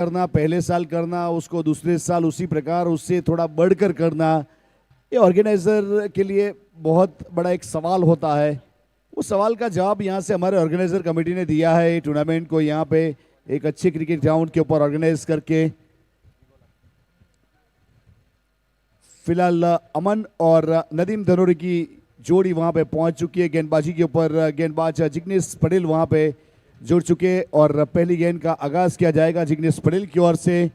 करना, पहले साल करना, उसको दूसरे साल उसी प्रकार उससे थोड़ा बढ़कर करना, ये ऑर्गेनाइजर के लिए बहुत बड़ा एक सवाल होता है। उस सवाल का जवाब यहाँ से हमारे ऑर्गेनाइजर कमेटी ने दिया है टूर्नामेंट को यहाँ पे एक अच्छे क्रिकेट ग्राउंड के ऊपर ऑर्गेनाइज करके। फिलहाल अमन और नदीम धनोरी की जोड़ी वहां पे पहुंच चुकी है। गेंदबाजी के ऊपर गेंदबाज जिग्नेश पटेल वहां पे जुड़ चुके और पहली गेंद का आगाज किया जाएगा जिग्नेश पटेल की ओर से।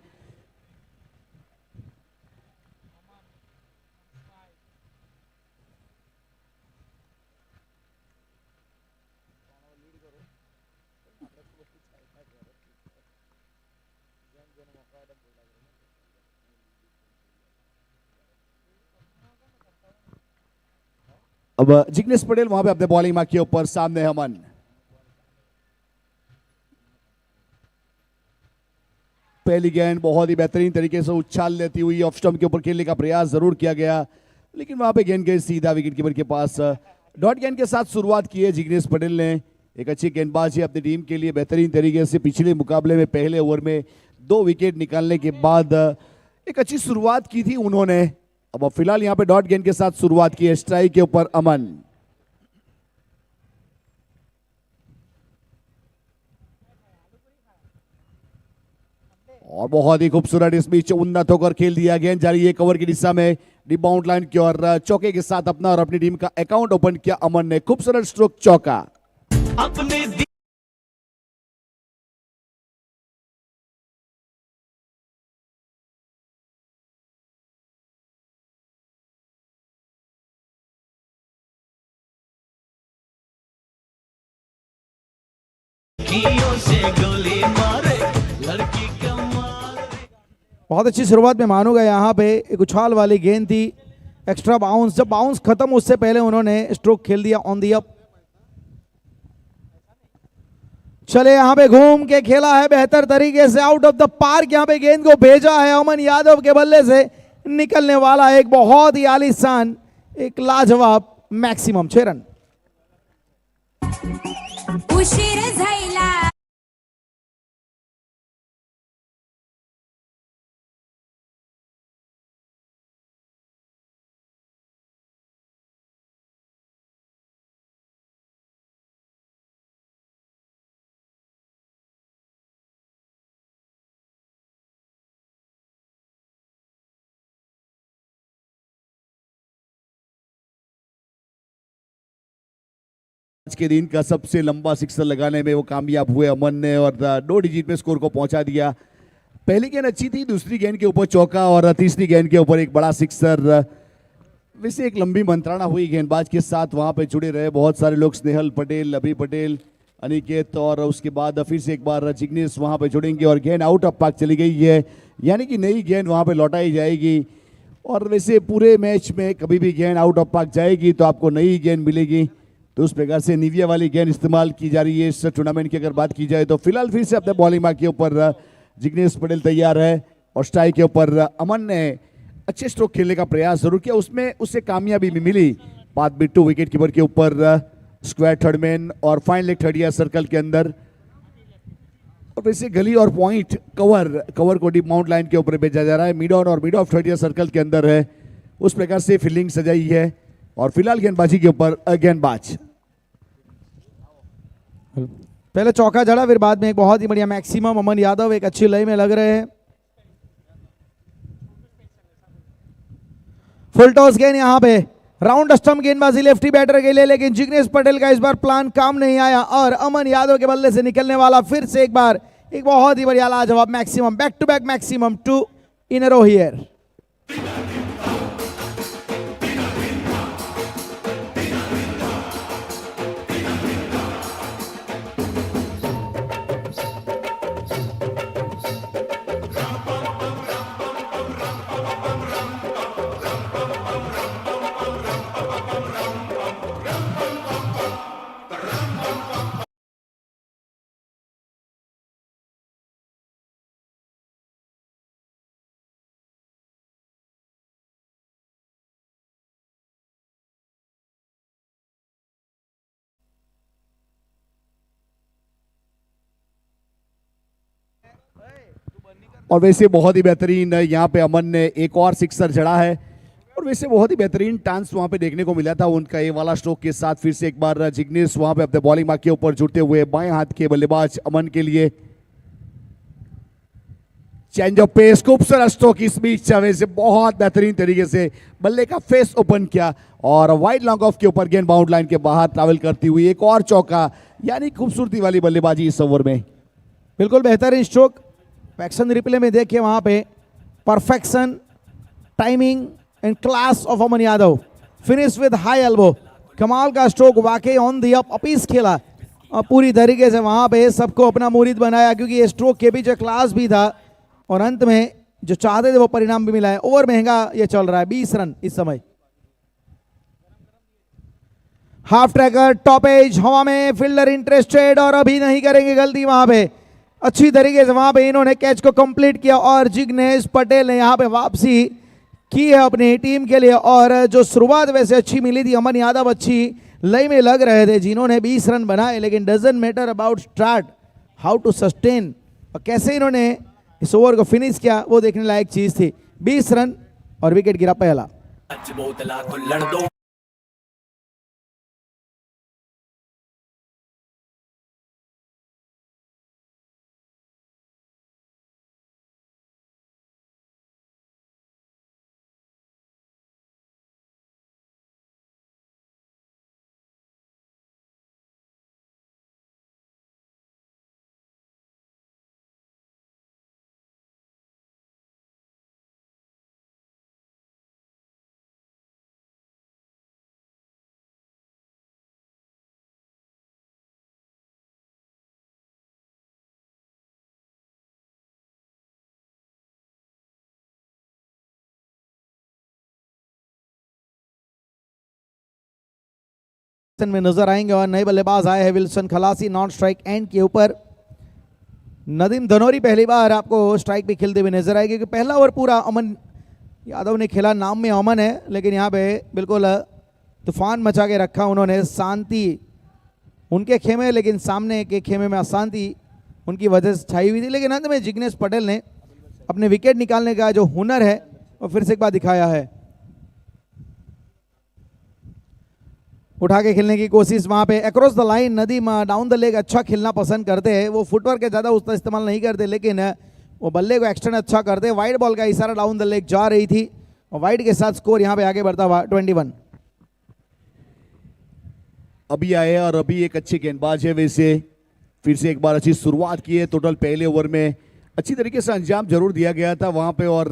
अब जिग्नेश पटेल वहां पे अपने बॉलिंग मार्क के ऊपर, सामने अमन। पहली गेंद बहुत ही बेहतरीन तरीके से उछाल लेती हुई ऑफ स्टंप के ऊपर खेलने का प्रयास जरूर किया गया, लेकिन वहां पे गेंद गई सीधा विकेट कीपर के पास। डॉट गेंद के साथ शुरुआत की है जिग्नेश पटेल ने। एक अच्छी गेंदबाजी अपनी टीम के लिए बेहतरीन तरीके से पिछले मुकाबले में पहले ओवर में 2 विकेट निकालने के बाद एक अच्छी शुरुआत की थी उन्होंने। अब फिलहाल यहां पे डॉट गेंद के साथ शुरुआत की है, स्ट्राइक के ऊपर अमन। और बहुत ही खूबसूरत इस बीच उन्नत होकर खेल दिया, गेंद जारी है कवर की दिशा में रिबाउंड लाइन की और चौके के साथ अपना और अपनी टीम का अकाउंट ओपन किया अमन ने। खूबसूरत स्ट्रोक चौका। अपने से गोली मारे लड़की का मारे। बहुत अच्छी शुरुआत में मानूंगा। यहाँ पे एक उछाल वाली गेंद थी, एक्स्ट्रा बाउंस, जब बाउंस खत्म उससे पहले उन्होंने स्ट्रोक खेल दिया ऑन दी अप। चले यहाँ पे घूम के खेला है बेहतर तरीके से, आउट ऑफ द पार्क यहाँ पे गेंद को भेजा है अमन यादव के बल्ले से निकलने वाला एक बहुत ही आलीशान एक लाजवाब मैक्सिमम 6 रन। उशीर झाला आज के दिन का सबसे लंबा सिक्सर लगाने में वो कामयाब हुए अमन ने और 2 डिजिट में स्कोर को पहुंचा दिया। पहली गेंद अच्छी थी, दूसरी गेंद के ऊपर चौका और तीसरी गेंद के ऊपर एक बड़ा सिक्सर। वैसे एक लंबी मंत्रणा हुई गेंदबाज के साथ, वहां पे जुड़े रहे बहुत सारे लोग, स्नेहल पटेल, अभी पटेल, अनिकेत, और उसके बाद फिर से एक बार जिग्नेश वहां पे जुड़ेंगे और गेंद आउट ऑफ पार्क चली गई है, यानी कि नई गेंद वहां पे लौटाई जाएगी। और वैसे पूरे मैच में कभी भी गेंद आउट ऑफ पार्क जाएगी तो आपको नई गेंद मिलेगी, तो उस प्रकार से निविया वाली गेंद इस्तेमाल की जा रही है इस टूर्नामेंट की अगर बात की जाए तो। फिलहाल फिर से अपने बॉलिंग मार्क के ऊपर जिग्नेश पटेल तैयार है और स्ट्राइक के ऊपर अमन ने अच्छे स्ट्रोक खेलने का प्रयास जरूर किया, उसमें उससे कामयाबी भी मिली। बात बिट्टू विकेट कीपर के ऊपर स्क्वायर थर्ड मैन और fine leg third year circle के अंदर। और वैसे गली और पॉइंट कवर को डीप माउंट लाइन के ऊपर भेजा जा रहा है, मिड ऑन और mid of third year circle के अंदर है, उस प्रकार से फील्डिंग सजाई है। और फिलहाल गेंदबाजी के ऊपर गेंदबाज पहले चौका जड़ा, फिर बाद में एक बहुत ही बढ़िया मैक्सिमम अमन यादव एक अच्छी लय में लग रहे हैं। फुल टॉस गेंद यहाँ पे राउंड स्टंप गेंदबाजी लेफ्टी बैटर के लिए, लेकिन जिग्नेश पटेल का इस बार प्लान काम नहीं आया और अमन यादव के बल्ले से निकलने वाला फिर से एक बार एक बहुत ही बढ़िया लाजवाब maximum, back to back maximum 2 in a row here. और वैसे बहुत ही बेहतरीन यहाँ पे अमन ने एक और सिक्सर जड़ा है और वैसे बहुत ही बेहतरीन टांस वहां पे देखने को मिला था उनका ये वाला स्ट्रोक के साथ। फिर से एक बार जिग्नेश वहां पे अपने बॉलिंग मार्क के ऊपर जुड़ते हुए बाएं हाथ के बल्लेबाज अमन के लिए चेंज ऑफ पेस, खूबसूरत स्ट्रोक इस बीच वैसे बहुत बेहतरीन तरीके से बल्ले का फेस ओपन किया और वाइड लॉन्ग ऑफ के ऊपर गेंद बाउंड लाइन के बाहर ट्रैवल करती हुई एक और चौका, यानी खूबसूरती वाली बल्लेबाजी इस ओवर में। बिल्कुल बेहतरीन स्ट्रोक, एक्शन रिप्ले में देखिए वहां पे perfection, timing and class of Aman Yadav, finish with high elbow. कमाल का स्ट्रोक, वाकई ऑन दी अप अपीस खेला और पूरी तरीके से वहां पे सबको अपना मुरीद बनाया, क्योंकि ये स्ट्रोक के पीछे क्लास भी था और अंत में जो चाहते थे वो परिणाम भी मिला है। ओवर महंगा ये चल रहा है, 20 रन इस समय। हाफ ट्रैकर, टॉप एज, हवा में, फील्डर इंटरेस्टेड और अभी नहीं करेंगे गलती। वहां पे अच्छी तरीके से वहां पे इन्होंने कैच को कंप्लीट किया और जिग्नेश पटेल ने यहां पे वापसी की है अपनी टीम के लिए। और जो शुरुआत वैसे अच्छी मिली थी, अमन यादव अच्छी लय में लग रहे थे जिन्होंने 20 रन बनाए, लेकिन doesn't matter about start, how to sustain और कैसे इन्होंने इस ओवर को फिनिश किया वो देखने लायक चीज थी। 20 रन और विकेट गिरा पहला। में नजर आएंगे और नए बल्लेबाज आए हैं विल्सन खलासी नॉन स्ट्राइक एंड के ऊपर। नदीम धनोरी पहली बार आपको स्ट्राइक पे खेलते हुए नजर आएगी, क्योंकि पहला ओवर पूरा अमन यादव ने खेला, नाम में अमन है लेकिन यहाँ पे बिल्कुल तूफान मचा के रखा उन्होंने। शांति उनके खेमे, लेकिन सामने के खेमे में अशांति उनकी वजह से छाई हुई थी। लेकिन अंत में जिग्नेश पटेल ने अपने विकेट निकालने का जो हुनर है वो फिर से एक बार दिखाया है। उठा के खेलने की कोशिश वहां पे across the line. Nadeem down the leg अच्छा खेलना पसंद करते हैं, वो फुटवर्क के ज़्यादा उसका इस्तेमाल नहीं करते, लेकिन वो बल्ले को एक्सटेंड अच्छा करते हैं। वाइड बॉल का इशारा डाउन द लेग जा रही थी और वाइड के साथ स्कोर यहाँ पे आगे बढ़ता हुआ 21। अभी आए और अभी एक अच्छे गेंदबाज है, वैसे फिर से एक बार अच्छी शुरुआत की है। टोटल पहले ओवर में अच्छी तरीके से अंजाम जरूर दिया गया था वहां पे और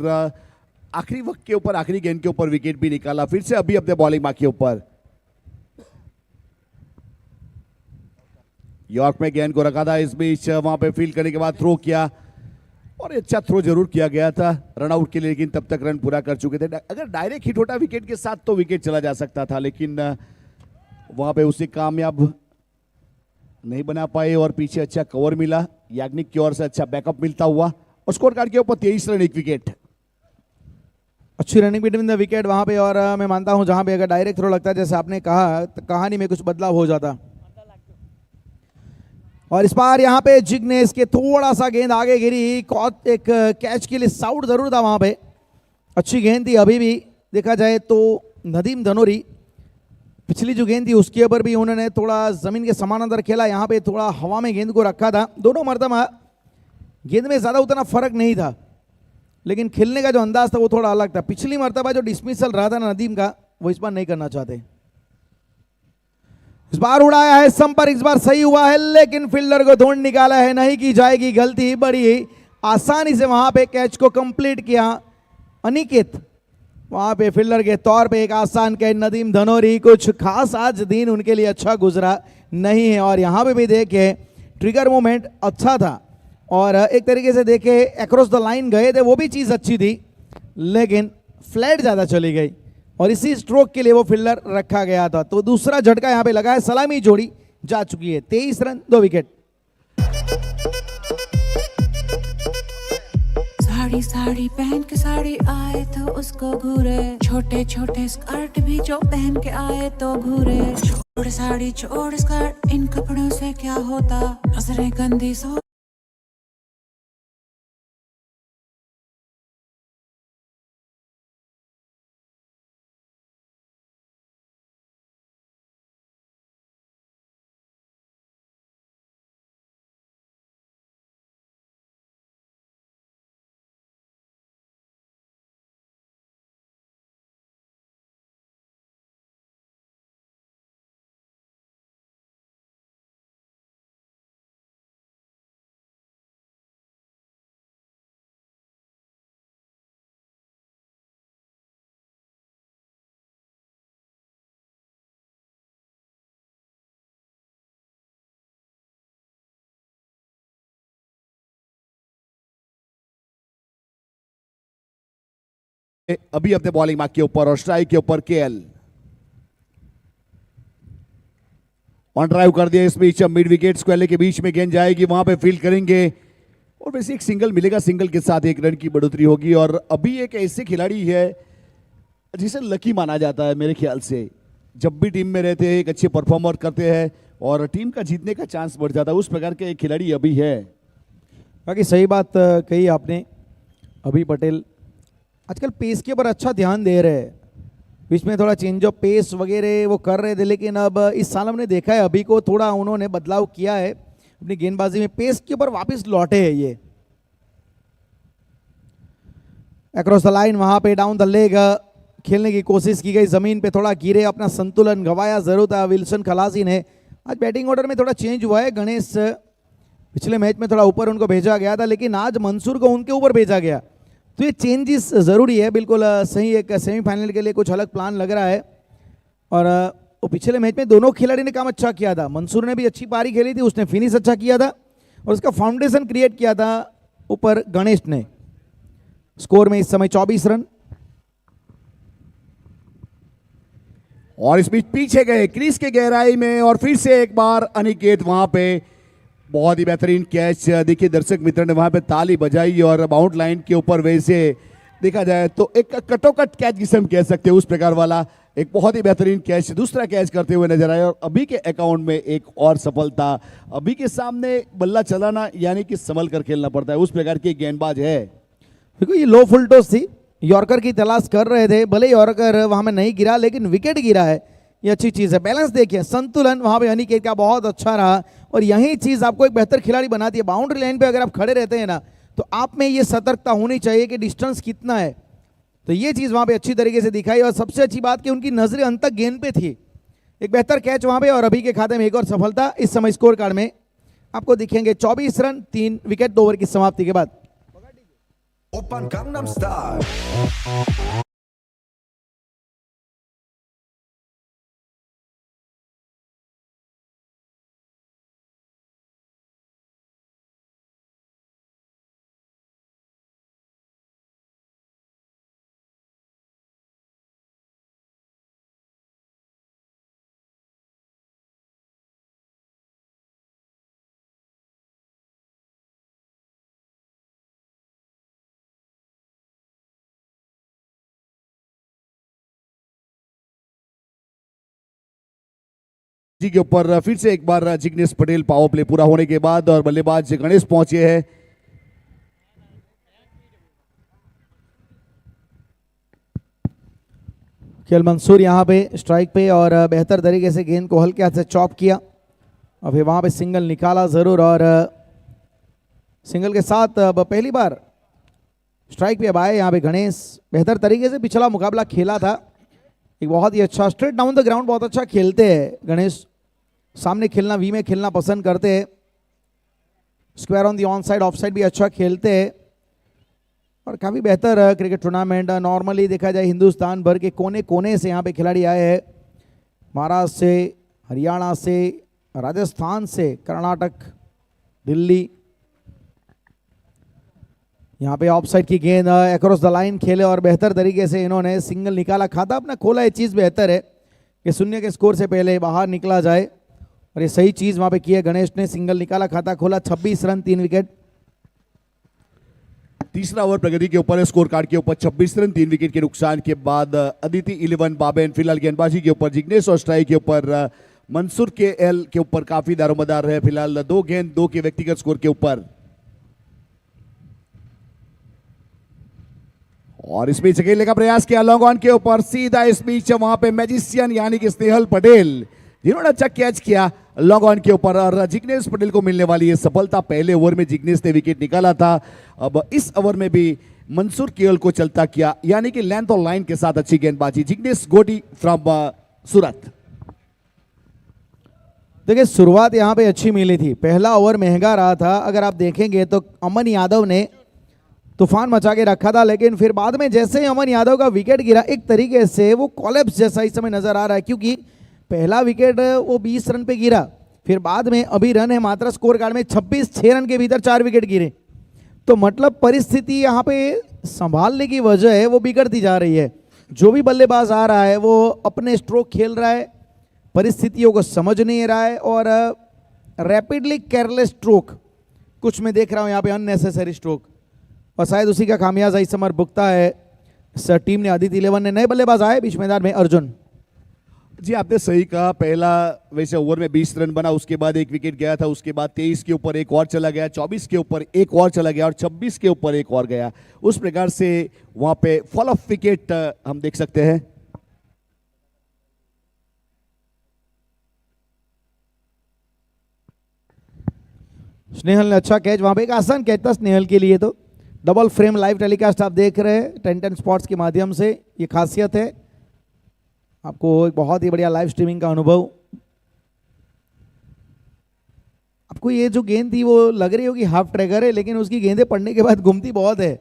आखिरी वक्त के ऊपर, आखिरी गेंद के ऊपर विकेट भी निकाला। फिर से अभी अपने बॉलिंग मार्क के ऊपर यॉर्क में गेंद को रखा था, इस बीच वहां पे फील्ड करने के बाद थ्रो किया और अच्छा थ्रो जरूर किया गया था रन आउट के लिए, लेकिन तब तक रन पूरा कर चुके थे। अगर डायरेक्ट हिट होता विकेट के साथ तो विकेट चला जा सकता था, लेकिन वहां पे उसे कामयाब नहीं बना पाए और पीछे अच्छा कवर मिला, याग्निक की ओर से अच्छा बैकअप मिलता हुआ और स्कोर कार्ड के ऊपर 23 रन 1 विकेट। अच्छी रनिंग बिटवीन द विकेट वहां पे और मैं मानता हूं जहां पे अगर डायरेक्ट थ्रो लगता है जैसे आपने कहा तो कहानी में कुछ बदलाव हो जाता। और इस बार यहाँ पे जिग्नेश के थोड़ा सा गेंद आगे गिरी, एक कैच के लिए साउट जरूर था वहां पे, अच्छी गेंद थी। अभी भी देखा जाए तो नदीम धनोरी पिछली जो गेंद थी उसके ऊपर भी उन्होंने थोड़ा जमीन के समानांतर खेला, यहाँ पे थोड़ा हवा में गेंद को रखा था। दोनों मरतबा गेंद में ज़्यादा उतना फर्क नहीं था, लेकिन खेलने का जो अंदाज था वो थोड़ा अलग था। पिछली मरतबा जो डिसमिसल रहा था नदीम का, वो इस बार नहीं करना चाहते। इस बार उड़ाया है संपर्क, इस बार सही हुआ है, लेकिन फील्डर को ढूंढ निकाला है, नहीं की जाएगी गलती। बड़ी आसानी से वहां पे कैच को कंप्लीट किया अनिकेत, वहां पे फील्डर के तौर पे एक आसान कैच। नदीम धनोरी कुछ खास आज दिन उनके लिए अच्छा गुजरा नहीं है और यहाँ पे भी देखे ट्रिगर मोमेंट अच्छा था और एक तरीके से देखे अक्रॉस द लाइन गए थे, वो भी चीज़ अच्छी थी, लेकिन फ्लैट ज़्यादा चली गई और इसी स्ट्रोक के लिए वो फील्डर रखा गया था। तो दूसरा झटका यहाँ पे लगा है, सलामी जोड़ी जा चुकी है। 23 रन 2 विकेट। साड़ी साड़ी पहन के साड़ी आए तो उसको घूरे, छोटे छोटे स्कर्ट भी जो पहन के आए तो घूरे। छोड़ साड़ी छोड़ स्कर्ट, इन कपड़ों से क्या होता, नजरें गंदी सो अभी अपने बॉलिंग मार्क के ऊपर और स्ट्राइक के ऊपर केएल ऑन ड्राइव कर दिया। इस बीच मिड विकेट स्क्वायर के बीच में गेंद जाएगी, वहां पे फील्ड करेंगे और वैसे एक सिंगल मिलेगा, सिंगल के साथ 1 रन की बढ़ोतरी होगी। और अभी एक ऐसे खिलाड़ी है जिसे लकी माना जाता है मेरे ख्याल से, जब भी टीम में रहते हैं एक अच्छे परफॉर्मर करते हैं और टीम का जीतने का चांस बढ़ जाता है, उस प्रकार के एक खिलाड़ी अभी है। बाकी सही बात कही आपने, अभी पटेल आजकल पेस के ऊपर अच्छा ध्यान दे रहे हैं, बीच में थोड़ा चेंज ऑफ पेस वगैरह वो कर रहे थे, लेकिन अब इस साल हमने देखा है अभी को थोड़ा उन्होंने बदलाव किया है अपनी गेंदबाजी में, पेस के ऊपर वापस लौटे हैं ये। अक्रॉस द लाइन वहां पे डाउन द लेग खेलने की कोशिश की गई, जमीन पे थोड़ा गिरे, अपना संतुलन गवाया जरूर था विल्सन खलासी ने। आज बैटिंग ऑर्डर में थोड़ा चेंज हुआ है, गणेश पिछले मैच में थोड़ा ऊपर उनको भेजा गया था, लेकिन आज मंसूर को उनके ऊपर भेजा गया, तो ये चेंजेस ज़रूरी है। बिल्कुल सही, एक सेमीफाइनल के लिए कुछ अलग प्लान लग रहा है। और वो पिछले मैच में दोनों खिलाड़ी ने काम अच्छा किया था, मंसूर ने भी अच्छी पारी खेली थी, उसने फिनिश अच्छा किया था और उसका फाउंडेशन क्रिएट किया था ऊपर गणेश ने। स्कोर में इस समय 24 रन। और इस बीच पीछे गए क्रीज के गहराई में और फिर से एक बार अनिकेत वहां पे बहुत ही बेहतरीन कैच। देखिए दर्शक मित्र ने वहां पे ताली बजाई और बाउंड लाइन के ऊपर वैसे देखा जाए तो एक कटोकट कैच जिसे हम कह सकते हैं उस प्रकार वाला एक बहुत ही बेहतरीन कैच, दूसरा कैच करते हुए नजर आया। और अभी के अकाउंट में एक और सफलता, अभी के सामने बल्ला चलाना यानी कि संभल कर खेलना पड़ता है, उस प्रकार की गेंदबाज है। देखो ये लो फुल टॉस थी, यॉर्कर की तलाश कर रहे थे, भले यॉर्कर वहां में नहीं गिरा लेकिन विकेट गिरा है, ये अच्छी चीज है। बैलेंस देखिए, संतुलन वहां पे अनिकेत का बहुत अच्छा रहा और यही चीज आपको एक बेहतर खिलाड़ी बनाती है। बाउंड्री लाइन पे अगर आप खड़े रहते हैं ना तो आप में ये सतर्कता होनी चाहिए कि डिस्टेंस कितना है, तो ये चीज वहां पे अच्छी तरीके से दिखाई। और सबसे अच्छी बात कि उनकी नजरें अंत तक गेंद पे थी, एक बेहतर कैच वहां पे। और अभी के खाते में एक और सफलता इस समय स्कोर कार्ड में आपको दिखेंगे 24 रन 3 विकेट 2 ओवर की समाप्ति के बाद। Open Gangnam Style. जी के ऊपर फिर से एक बार जिग्नेश पटेल पावर प्ले पूरा होने के बाद और बल्लेबाज गणेश पहुंचे हैं। केएल मंसूर यहाँ पे स्ट्राइक पे और बेहतर तरीके से गेंद को हल्के हाथ से चॉप किया, अभी वहाँ पे सिंगल निकाला ज़रूर और सिंगल के साथ अब पहली बार स्ट्राइक पे अब आए यहाँ पे गणेश। बेहतर तरीके से पिछला मुकाबला खेला था, एक बहुत ही अच्छा स्ट्रेट डाउन द ग्राउंड बहुत अच्छा खेलते हैं गणेश, सामने खेलना वी में खेलना पसंद करते हैं, square on the on side of side भी अच्छा खेलते हैं और काफ़ी बेहतर क्रिकेट टूर्नामेंट। नॉर्मली देखा जाए हिंदुस्तान भर के कोने कोने से यहाँ पे खिलाड़ी आए हैं, महाराष्ट्र से, हरियाणा से, राजस्थान से, कर्नाटक, दिल्ली। यहाँ पे ऑफ साइड की गेंद अक्रॉस द लाइन खेले और बेहतर तरीके से इन्होंने सिंगल निकाला, खाता अपना खोला। ये चीज़ बेहतर है कि शून्य के स्कोर से पहले बाहर निकला जाए और ये सही चीज़ वहाँ पे की है। गणेश ने सिंगल निकाला, खाता खोला, 26 रन 3 विकेट। तीसरा ओवर प्रगति के ऊपर है, स्कोर कार्ड के ऊपर 26 रन 3 विकेट के नुकसान के बाद अदिति 11 बाबेन फिलहाल गेंदबाजी के ऊपर जिग्नेश और स्ट्राइक के ऊपर मंसूर के एल के ऊपर काफी दारोमदार है फिलहाल 2 गेंद 2 के व्यक्तिगत स्कोर के ऊपर। और इस बीच अकेले का प्रयास किया लॉन्ग ऑन के ऊपर, सीधा इस बीच वहां पे मैजिशियन यानी कि स्नेहल पटेल जिन्होंने अच्छा कैच किया लॉन्ग ऑन के ऊपर और जिग्नेश पटेल को मिलने वाली ये सफलता। पहले ओवर में जिग्नेश ने विकेट निकाला था, अब इस ओवर में भी मंसूर केएल को चलता किया यानी कि लेंथ और लाइन के साथ अच्छी गेंदबाजी। जिग्नेश गोटी फ्रॉम सूरत। देखिए शुरुआत यहाँ पे अच्छी मिली थी, पहला ओवर महंगा रहा था, अगर आप देखेंगे तो अमन यादव ने तूफान मचा के रखा था, लेकिन फिर बाद में जैसे ही अमन यादव का विकेट गिरा एक तरीके से वो कॉलेप्स जैसा इस समय नजर आ रहा है, क्योंकि पहला विकेट वो 20 रन पे गिरा, फिर बाद में अभी रन है मात्र स्कोर कार्ड में 26, 6 रन के भीतर 4 विकेट गिरे, तो मतलब परिस्थिति यहाँ पे संभालने की वजह है वो बिगड़ती जा रही है। जो भी बल्लेबाज आ रहा है वो अपने स्ट्रोक खेल रहा है, परिस्थितियों को समझ नहीं रहा है और रैपिडली केयरलेस स्ट्रोक कुछ मैं देख रहा हूं यहाँ पे, अननेसेसरी स्ट्रोक, और शायद उसी का खामियाजा इस समय भुगता है इस टीम ने। आदित्य 11 ने नए बल्लेबाज आए बीच मैदान में अर्जुन। जी आपने सही कहा, पहला वैसे ओवर में 20 रन बना, उसके बाद एक विकेट गया था, उसके बाद 23 के ऊपर एक और चला गया, 24 के ऊपर एक और चला गया और 26 के ऊपर एक और गया। उस प्रकार से वहां पे फॉल ऑफ विकेट हम देख सकते हैं। स्नेहल ने अच्छा कैच, वहां पे एक आसान कैच था स्नेहल के लिए। तो डबल फ्रेम लाइव टेलीकास्ट आप देख रहे हैं 1010 स्पॉट्स के माध्यम से, ये खासियत है, आपको एक बहुत ही बढ़िया लाइव स्ट्रीमिंग का अनुभव। आपको ये जो गेंद थी वो लग रही होगी हाफ ट्रैकर है, लेकिन उसकी गेंदें पड़ने के बाद घूमती बहुत है।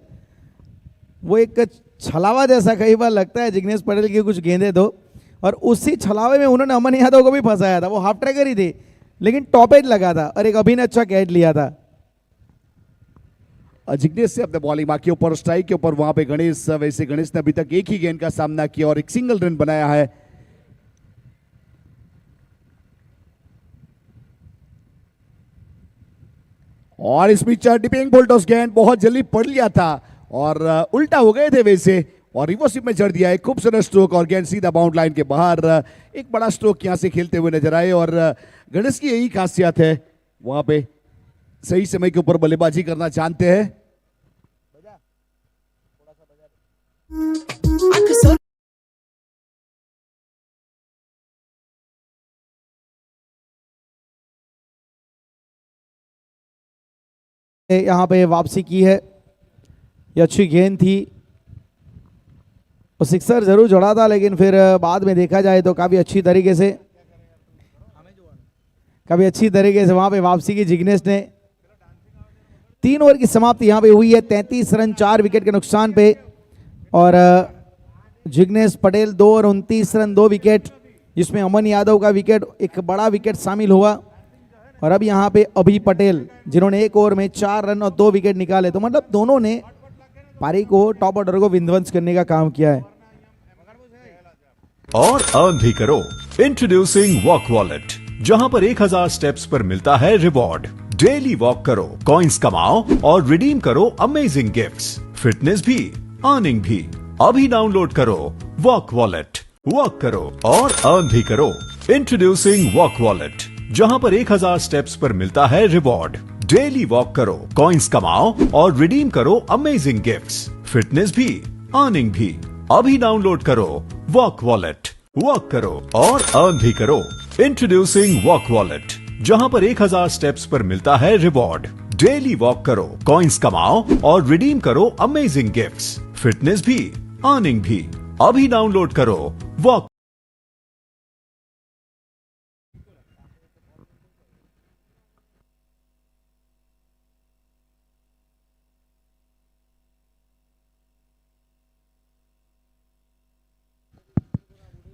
वो एक छलावा जैसा कई बार लगता है जिग्नेश पटेल की कुछ गेंदें तो, और उसी छलावे में उन्होंने अमन यादव को भी फंसाया था। वो हाफ ट्रैकर ही थी लेकिन टॉप एज लगा था और एक अभी ने अच्छा कैच लिया था। जिग्नेश से अपने बॉलिंग मार्क के ऊपर, स्ट्राइक के ऊपर वहां पे गणेश, वैसे गणेश ने अभी तक एक ही गेंद का सामना किया और एक सिंगल रन बनाया है। और इस पिच डिपिंग बोल्टोस गेंद बहुत जल्दी पड़ लिया था और उल्टा हो गए थे वैसे, और रिवर्सिव में जड़ दिया है। खूबसूरत स्ट्रोक और गेंद सीधा बाउंड लाइन के बाहर। एक बड़ा स्ट्रोक यहां से खेलते हुए नजर आए और गणेश की यही खासियत है, वहां पे सही समय के ऊपर बल्लेबाजी करना जानते हैं। यहाँ पे वापसी की है, ये अच्छी गेंद थी, वो सिक्सर जरूर जोड़ा था, लेकिन फिर बाद में देखा जाए तो काफी अच्छी तरीके से वहां पे वापसी की जिग्नेश ने। 3 ओवर की समाप्ति यहाँ पे हुई है 33 रन 4 विकेट के नुकसान पे, और जिग्नेश पटेल 2 और 29 रन 2 विकेट, जिसमें अमन यादव का विकेट, एक बड़ा विकेट शामिल हुआ। और अब यहाँ पे अभी पटेल जिन्होंने 1 ओवर में 4 रन और 2 विकेट निकाले, तो मतलब दोनों ने पारी को, टॉप ऑर्डर को विध्वंस करने का काम किया है। और अर्न भी करो। इंट्रोड्यूसिंग वॉक वॉलेट, जहां पर 1000 स्टेप्स पर मिलता है रिवॉर्ड। डेली वॉक करो, कॉइन्स कमाओ और रिडीम करो अमेजिंग गिफ्ट्स। फिटनेस भी, अर्निंग भी। अभी डाउनलोड करो वॉक वॉलेट। वॉक करो और अर्न भी करो। इंट्रोड्यूसिंग वॉक वॉलेट, जहां पर 1000 स्टेप्स पर मिलता है रिवॉर्ड। डेली वॉक करो, कॉइन्स कमाओ और रिडीम करो अमेजिंग गिफ्ट्स। फिटनेस भी, अर्निंग भी। अभी डाउनलोड करो वॉक वॉलेट। वॉक करो और अर्न भी करो। इंट्रोड्यूसिंग वॉक वॉलेट, जहां पर 1000 स्टेप्स पर मिलता है रिवॉर्ड। डेली वॉक करो, कॉइन्स कमाओ और रिडीम करो अमेजिंग गिफ्ट्स। फिटनेस भी, अर्निंग भी। अभी डाउनलोड करो वॉक।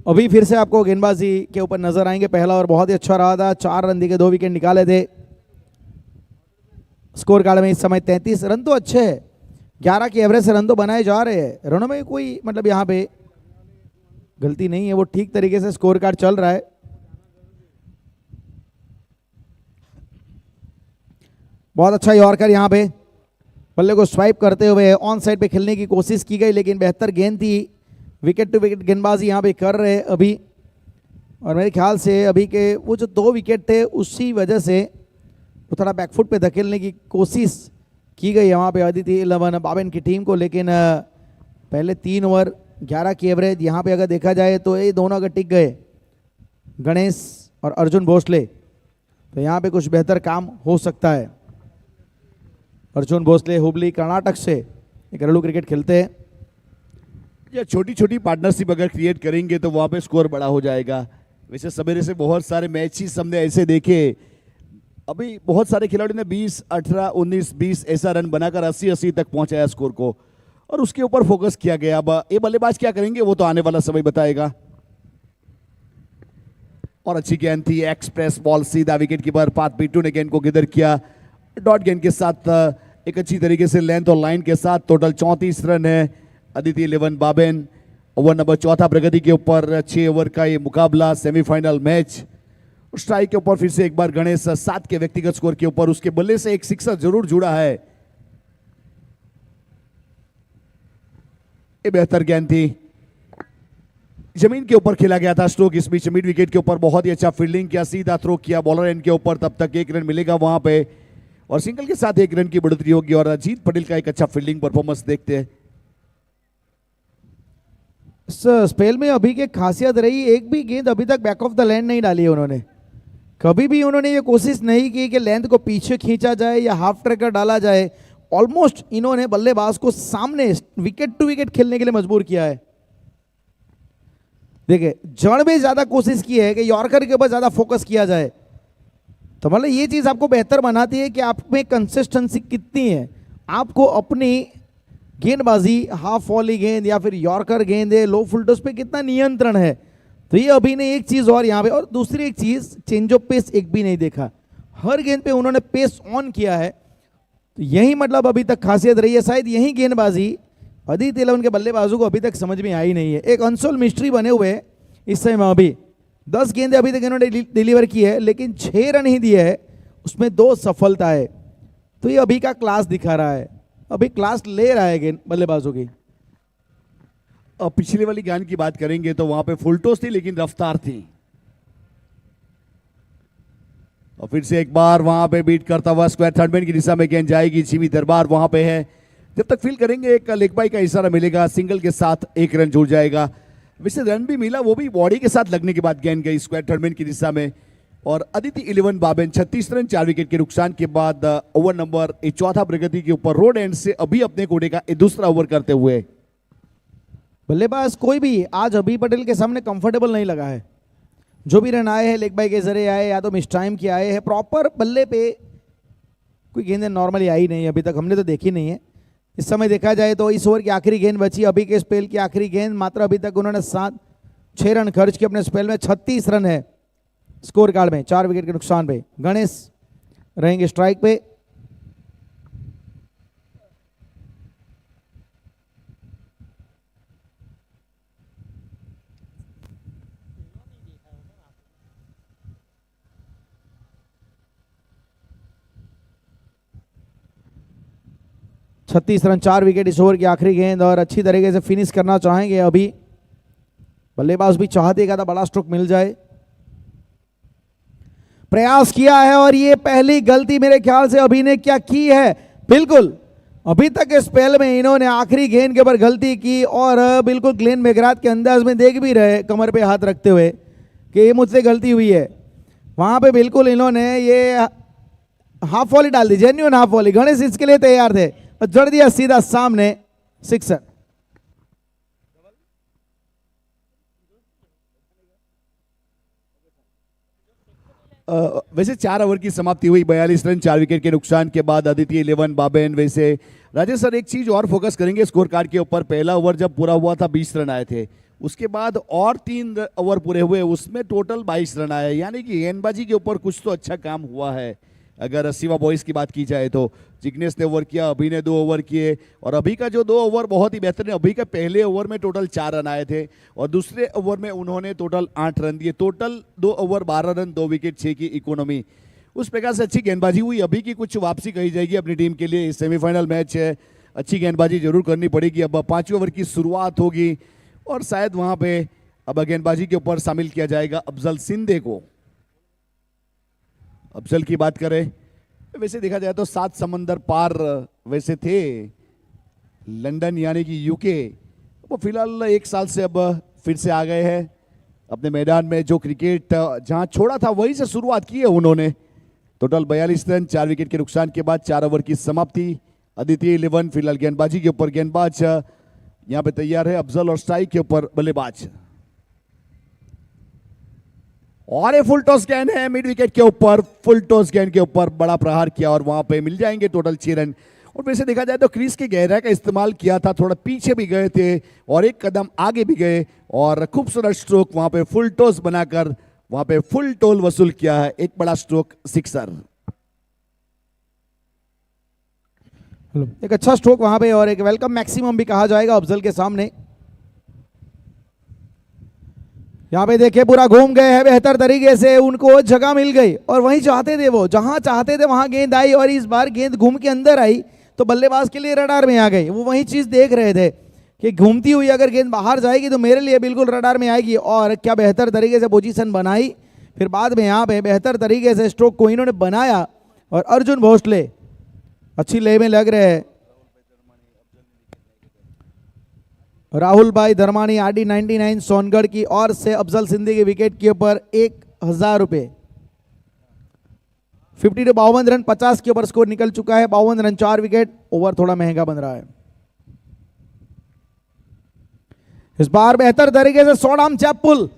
अभी फिर से आपको गेंदबाजी के ऊपर नजर आएंगे। पहला ओवर बहुत ही अच्छा रहा था, 4 रन दिए, 2 विकेट निकाले थे। स्कोर कार्ड में इस समय 33 रन तो अच्छे है, 11 की एवरेज से रन तो बनाए जा रहे हैं। रनों में कोई मतलब यहाँ पे गलती नहीं है, वो ठीक तरीके से स्कोर कार्ड चल रहा है। बहुत अच्छा यॉर्कर यहाँ पे, बल्ले को स्वाइप करते हुए ऑन साइड पे खेलने की कोशिश की गई, लेकिन बेहतर गेंद थी। विकेट टू विकेट गेंदबाजी यहाँ पे कर रहे अभी, और मेरे ख्याल से अभी के वो जो 2 विकेट थे उसी वजह से वो थोड़ा बैकफुट पे धकेलने की कोशिश की गई है वहाँ पे आदित्य 11 बाबेन की टीम को। लेकिन पहले 3 ओवर 11 की एवरेज, यहाँ पे अगर देखा जाए तो ये दोनों अगर टिक गए, गणेश और अर्जुन भोसले, तो यहाँ पे कुछ बेहतर काम हो सकता है। अर्जुन भोसले हुबली कर्नाटक से घरेलू क्रिकेट खेलते हैं। या छोटी छोटी पार्टनरशिप अगर क्रिएट करेंगे तो वहाँ पे स्कोर बड़ा हो जाएगा। वैसे सवेरे से बहुत सारे मैचेस हमने ऐसे देखे, अभी बहुत सारे खिलाड़ियों ने 20, 18, 19, 20 ऐसा रन बनाकर 80 तक पहुंचाया स्कोर को, और उसके ऊपर फोकस किया गया। अब ये बल्लेबाज क्या करेंगे वो तो आने वाला समय बताएगा। और अच्छी गेंद थी, एक्सप्रेस बॉल सीधा विकेट कीपर पाथ बिट्टू ने गेंद को गिदर किया। डॉट गेंद के साथ एक अच्छी तरीके से लेंथ और लाइन के साथ टोटल 34 रन है। अदिति 11 बाबेन ओवर नंबर चौथा प्रगति के ऊपर 6 ओवर का ये मुकाबला सेमीफाइनल मैच। स्ट्राइक के ऊपर फिर से एक बार गणेश 7 के व्यक्तिगत स्कोर के ऊपर उसके बल्ले से एक सिक्सर जरूर जुड़ा है। ये बेहतर गेंद थी, जमीन के ऊपर खेला गया था स्ट्रोक। इस बीच मिड विकेट के ऊपर बहुत ही अच्छा फील्डिंग किया, सीधा थ्रो किया बॉलर एंड के ऊपर, तब तक 1 रन मिलेगा वहां पे और सिंगल के साथ 1 रन की बढ़ोतरी होगी। और अजीत पटेल का एक अच्छा फील्डिंग परफॉर्मेंस देखते हैं। स्पेल में अभी की खासियत रही, एक भी गेंद अभी तक बैक ऑफ द लैंड नहीं डाली है उन्होंने। कभी भी उन्होंने ये कोशिश नहीं की कि लेंथ को पीछे खींचा जाए या हाफ ट्रैकर डाला जाए। ऑलमोस्ट इन्होंने बल्लेबाज को सामने विकेट टू विकेट खेलने के लिए मजबूर किया है। देखिए जड़ में ज्यादा कोशिश की है कि यॉर्कर के ऊपर ज्यादा फोकस किया जाए, तो मतलब ये चीज आपको बेहतर बनाती है कि आप में कंसिस्टेंसी कितनी है। आपको अपनी गेंदबाजी हाफ वॉली गेंद या फिर यॉर्कर गेंद है, लो फुल टॉस पे कितना नियंत्रण है। तो ये अभी ने एक चीज और यहाँ पे, और दूसरी एक चीज चेंज ऑफ पेस एक भी नहीं देखा, हर गेंद पे उन्होंने पेस ऑन किया है। तो यही मतलब अभी तक खासियत रही है। शायद यही गेंदबाजी अदिति 11 के बल्लेबाजों को अभी तक समझ में आई नहीं है। एक अनसोल मिस्ट्री बने हुए इस समय में। अभी 10 गेंदें अभी तक इन्होंने डिलीवर की है, लेकिन 6 रन ही दिए है, उसमें 2 सफलता है। तो ये अभी का क्लास दिखा रहा है, अभी क्लास ले रहा है गेंद बल्लेबाजों की। पिछले वाली गेंद की बात करेंगे तो वहां पे फुल टॉस थी लेकिन रफ्तार थी। और फिर से एक बार वहां पे बीट करता हुआ स्क्वायर थर्ड मैन की दिशा में गेंद जाएगी। जिमी दरबार वहां पे है, जब तक फील करेंगे एक लेग बाई का इशारा मिलेगा, सिंगल के साथ 1 रन जुड़ जाएगा। वैसे रन भी मिला, वो भी बॉडी के साथ लगने के बाद गेंद गई स्क्वायर थर्ड मैन की दिशा में। और अदिति 11 बाबेन 36 रन 4 विकेट के नुकसान के बाद ओवर नंबर चौथा प्रगति के ऊपर रोड एंड से अभी अपने कोटे का दूसरा ओवर करते हुए। बल्लेबाज कोई भी आज अभी पटेल के सामने कंफर्टेबल नहीं लगा है। जो भी रन आए हैं लेग बाई के जरिए आए या तो मिस टाइम के आए हैं, प्रॉपर बल्ले पे कोई गेंदें नॉर्मली आई नहीं अभी तक, हमने तो देखी नहीं है। इस समय देखा जाए तो इस ओवर की आखिरी गेंद बची, अभी के स्पेल की आखिरी गेंद, मात्र अभी तक उन्होंने 6 रन खर्च किए अपने स्पेल में। 36 रन है स्कोर कार्ड में 4 विकेट के नुकसान पे। गणेश रहेंगे स्ट्राइक पे। छत्तीस रन 4 विकेट इस ओवर की आखिरी गेंद, और अच्छी तरीके से फिनिश करना चाहेंगे अभी। बल्लेबाज भी चाहते था बड़ा स्ट्रोक मिल जाए, प्रयास किया है। और ये पहली गलती मेरे ख्याल से अभी ने क्या की है, बिल्कुल अभी तक इस स्पेल में इन्होंने आखिरी गेंद के ऊपर गलती की। और बिल्कुल ग्लेन मैकग्राथ के अंदाज में देख भी रहे कमर पे हाथ रखते हुए कि ये मुझसे गलती हुई है। वहां पे बिल्कुल इन्होंने ये हाफ वॉली डाल दी, जेन्युइन हाफ वॉली। गणेश इसके लिए तैयार थे, जड़ दिया सीधा सामने, सिक्सर। वैसे 4 ओवर की समाप्ति हुई, 42 रन 4 विकेट के नुकसान के बाद अदिति 11 बाबेन। वैसे राजेश सर एक चीज और फोकस करेंगे स्कोर कार्ड के ऊपर। पहला ओवर जब पूरा हुआ था 20 रन आए थे, उसके बाद और 3 ओवर पूरे हुए, उसमें टोटल 22 रन आए। यानी कि गेंदबाजी के ऊपर कुछ तो अच्छा काम हुआ है। अगर शिवा बॉयज की बात की जाए तो जिग्नेश ने ओवर किया, अभी ने 2 ओवर किए, और अभी का जो 2 ओवर बहुत ही बेहतरीन। अभी का पहले ओवर में टोटल 4 रन आए थे और दूसरे ओवर में उन्होंने टोटल 8 रन दिए। टोटल 2 ओवर 12 रन 2 विकेट 6 की इकोनॉमी। उस प्रकार से अच्छी गेंदबाजी हुई। अभी की कुछ वापसी कही जाएगी अपनी टीम के लिए, सेमीफाइनल मैच है, अच्छी गेंदबाजी जरूर करनी पड़ेगी। अब 5वें ओवर की शुरुआत होगी और शायद वहां पे अब गेंदबाजी के ऊपर शामिल किया जाएगा अफजल सिंधे को। अफजल की बात करें, वैसे देखा जाए तो 7 समंदर पार वैसे थे, लंदन यानी कि यूके, वो फिलहाल 1 साल से अब फिर से आ गए हैं अपने मैदान में। जो क्रिकेट जहां छोड़ा था वहीं से शुरुआत की है उन्होंने। टोटल 42 रन 4 विकेट के नुकसान के बाद 4 ओवर की समाप्ति। अदिति 11 फिलहाल गेंदबाजी के ऊपर, गेंदबाज यहां पे तैयार है, अफजल और स्ट्राइक के ऊपर बल्लेबाज। और ये फुल टॉस गेंद है मिड विकेट के ऊपर, फुल टॉस गेंद के ऊपर बड़ा प्रहार किया और वहां पे मिल जाएंगे टोटल 6 रन। और वैसे देखा जाए तो क्रीज की गहराई का इस्तेमाल किया था, थोड़ा पीछे भी गए थे और एक कदम आगे भी गए और खूबसूरत स्ट्रोक वहां पे फुल टॉस बनाकर वहां पे फुल टोल वसूल किया है। एक बड़ा स्ट्रोक, सिक्सर। एक अच्छा स्ट्रोक वहां पे और एक वेलकम मैक्सिमम भी कहा जाएगा अफजल के सामने। यहाँ पे देखिए पूरा घूम गए हैं बेहतर तरीके से, उनको जगह मिल गई और वहीं चाहते थे वो, जहां चाहते थे वहां गेंद आई और इस बार गेंद घूम के अंदर आई तो बल्लेबाज के लिए रडार में आ गई। वो वही चीज देख रहे थे कि घूमती हुई अगर गेंद बाहर जाएगी तो मेरे लिए बिल्कुल रडार में आएगी और क्या बेहतर तरीके से पोजीशन बनाई। फिर बाद में यहाँ पे बेहतर तरीके से स्ट्रोक को इन्होंने बनाया और अर्जुन भोसले अच्छी ले में लग रहे हैं। राहुल भाई धर्मानी आरडी 99 सोनगढ़ की ओर से अफजल सिंधी के विकेट के ऊपर 1000 रुपए। 50 to 52 रन 50 के ऊपर स्कोर निकल चुका है। 52 रन 4 विकेट। ओवर थोड़ा महंगा बन रहा है। इस बार बेहतर तरीके से शॉर्ट चैप पुल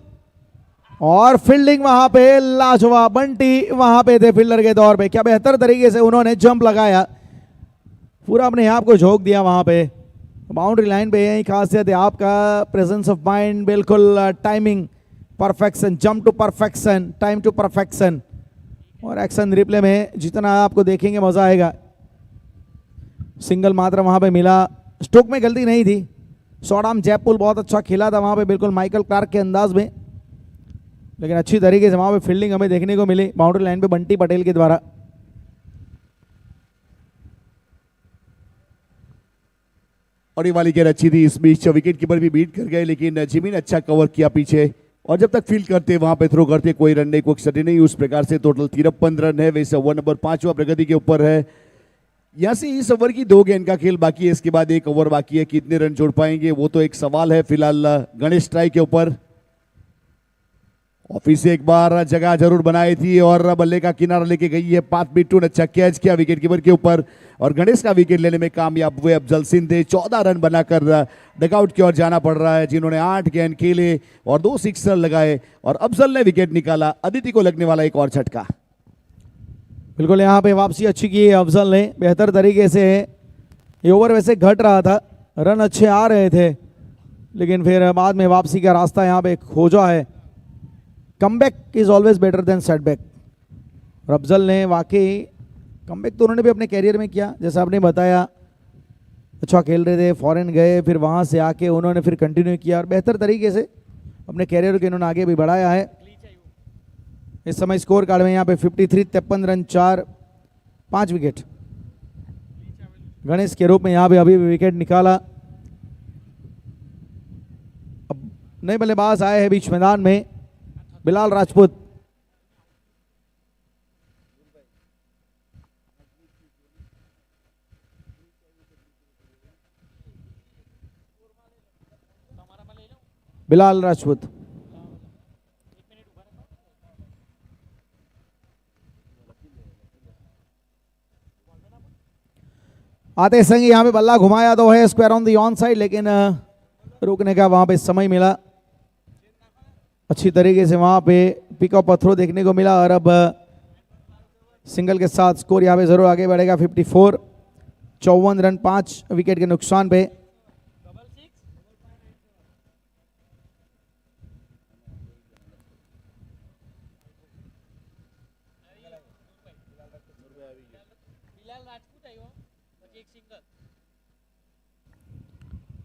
और फील्डिंग वहां पे लाजवाब। बंटी वहां पे थे फील्डर के तौर पे, क्या बेहतर तरीके से उन्होंने जंप लगाया, पूरा अपने आप को झोंक दिया वहां पे। बाउंड्री लाइन पे यही खासियत है आपका, प्रेजेंस ऑफ माइंड, बिल्कुल timing perfection, jump to perfection, time to perfection. और एक्शन रिप्ले में जितना आपको देखेंगे मजा आएगा। सिंगल मात्र वहां पे मिला, स्ट्रोक में गलती नहीं थी। शॉर्ट आर्म जैप पुल बहुत अच्छा खेला था वहां पे, बिल्कुल माइकल क्लार्क के अंदाज में, लेकिन अच्छी तरीके से वहां पे फील्डिंग हमें देखने को मिली बाउंड्री लाइन पे बंटी पटेल के द्वारा। और ये वाली गेंद अच्छी थी, इस बीच विकेट कीपर भी बीट कर गए लेकिन जिमी ने अच्छा कवर किया पीछे और जब तक फील्ड करते वहां पे थ्रो करते कोई रन नहीं, कोई क्षति नहीं। उस प्रकार से टोटल 53 रन है। वैसे ओवर नंबर 5 प्रगति के ऊपर है। यहाँ से इस ओवर की 2 गेंद का खेल बाकी है, इसके बाद 1 ओवर बाकी है। कितने रन जोड़ पाएंगे वो तो एक सवाल है। फिलहाल गणेश ट्राई के ऊपर ऑफिस से एक बार जगह जरूर बनाई थी और बल्ले का किनारा लेके गई है। पाथ बिट्टू ने अच्छा कैच किया विकेट कीपर के ऊपर और गणेश का विकेट लेने में कामयाब हुए अफजल सिंधे। 14 रन बनाकर डगआउट की ओर जाना पड़ रहा है, जिन्होंने 8 गेंद खेले और 2 सिक्सर लगाए और अफजल ने विकेट निकाला। अदिति को लगने वाला एक और झटका। बिल्कुल यहाँ पे वापसी अच्छी की है अफजल ने बेहतर तरीके से। ये ओवर वैसे घट रहा था, रन अच्छे आ रहे थे, लेकिन फिर बाद में वापसी का रास्ता यहाँ पे खोजा है। Comeback is always better than setback. और अफजल ने वाकई कमबैक तो उन्होंने भी अपने कैरियर में किया, जैसा आपने बताया। अच्छा खेल रहे थे, फॉरेन गए, फिर वहाँ से आके उन्होंने फिर कंटिन्यू किया और बेहतर तरीके से अपने कैरियर को इन्होंने आगे भी बढ़ाया है। इस समय स्कोर कार्ड में यहाँ पे 53, 53 रन 4, 5 विकेट। गणेश के रूप में यहाँ पे अभी भी विकेट निकाला। अब नए बल्लेबाज आए हैं बीच मैदान में, बिलाल राजपूत। बिलाल राजपूत आते संग यहाँ पे बल्ला घुमाया तो है square on the on side, लेकिन रुकने का वहां पे समय मिला। अच्छी तरीके से वहां पे पिकअप थ्रो देखने को मिला और अब सिंगल के साथ स्कोर यहाँ पे जरूर आगे बढ़ेगा। 54, 54 रन 5 विकेट के नुकसान पे।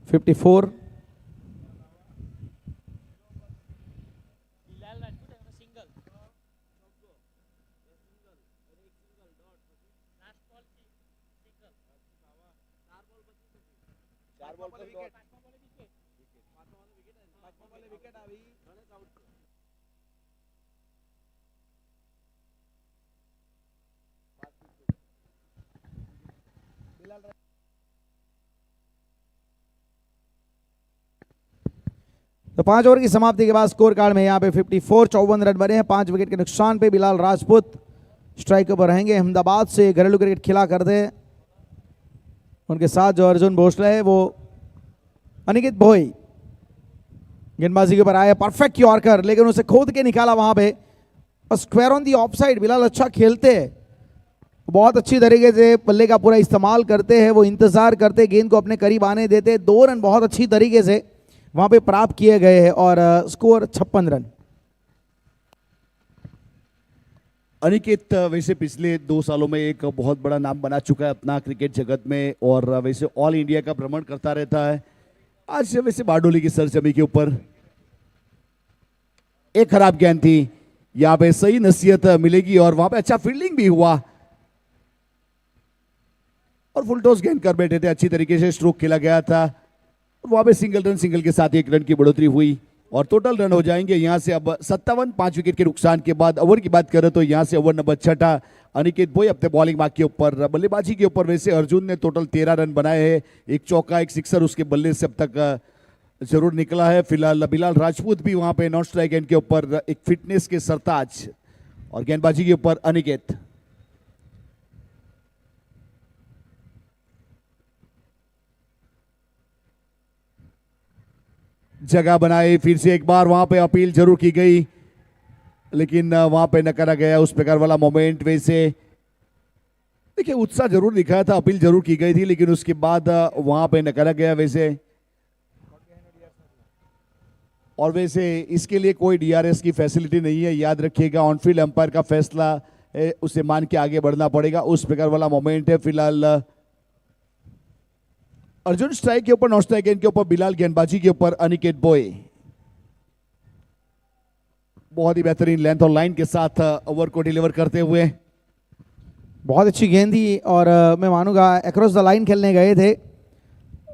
फिफ्टी 54 तो 5 ओवर की समाप्ति के बाद स्कोर कार्ड में यहाँ पे 54, 54 रन बने हैं 5 विकेट के नुकसान पे। बिलाल राजपूत स्ट्राइक पर रहेंगे। अहमदाबाद से घरेलू क्रिकेट खेला करते हैं। उनके साथ जो अर्जुन भोसले है वो अनिकेत भोई गेंदबाजी के ऊपर आया, परफेक्ट यॉर्कर, लेकिन उसे खोद के निकाला वहां पे और square on the of side. Bilal अच्छा खेलते हैं, बहुत अच्छी तरीके से बल्ले का पूरा इस्तेमाल करते हैं, वो इंतजार करते, गेंद को अपने करीब आने देते। 2 रन बहुत अच्छी तरीके से वहां पे प्राप्त किए गए हैं और स्कोर 56 रन। अनिकेत वैसे पिछले 2 सालों में एक बहुत बड़ा नाम बना चुका है अपना क्रिकेट जगत में और वैसे ऑल इंडिया का भ्रमण करता रहता है। आज वैसे बारडोली की सरजमी के ऊपर एक खराब गेंद थी, यहाँ पे सही नसीहत मिलेगी और वहां पे अच्छा फील्डिंग भी हुआ और फुल टॉस गेंद कर बैठे थे, अच्छी तरीके से स्ट्रोक खेला गया था। वहां पे सिंगल के साथ 1 रन की बढ़ोतरी हुई और टोटल रन हो जाएंगे यहां से अब 57। 5 विकेट के नुकसान के बाद ओवर की बात करें तो यहां से ओवर नंबर 6 अनिकेत भोई अपने बॉलिंग मार्क के ऊपर। बल्लेबाजी के ऊपर वैसे अर्जुन ने टोटल 13 रन बनाए हैं, 1 चौका 1 सिक्सर उसके बल्ले से अब तक जरूर निकला है। फिलहाल बिलाल राजपूत भी वहां पे नॉन स्ट्राइक गेंद के ऊपर एक फिटनेस के सरताज और गेंदबाजी के ऊपर अनिकेत। जगह बनाई, फिर से एक बार वहां पे अपील जरूर की गई लेकिन वहां पे नकारा गया उस प्रकार वाला मोमेंट। वैसे देखिए उत्साह जरूर दिखाया था, अपील जरूर की गई थी लेकिन उसके बाद वहां पे नकारा गया वैसे। और वैसे इसके लिए कोई डीआरएस की फैसिलिटी नहीं है, याद रखिएगा ऑन फील्ड अंपायर का फैसला है, उसे मान के आगे बढ़ना पड़ेगा, उस प्रकार वाला मोमेंट है। फिलहाल अर्जुन स्ट्राइक के ऊपर, नॉन स्ट्राइक गेंद के ऊपर बिलाल, गेंदबाजी के ऊपर अनिकेत भोई। बहुत ही बेहतरीन लेंथ और लाइन के साथ ओवर को डिलीवर करते हुए। बहुत अच्छी गेंद थी और मैं मानूंगा अक्रॉस द लाइन खेलने गए थे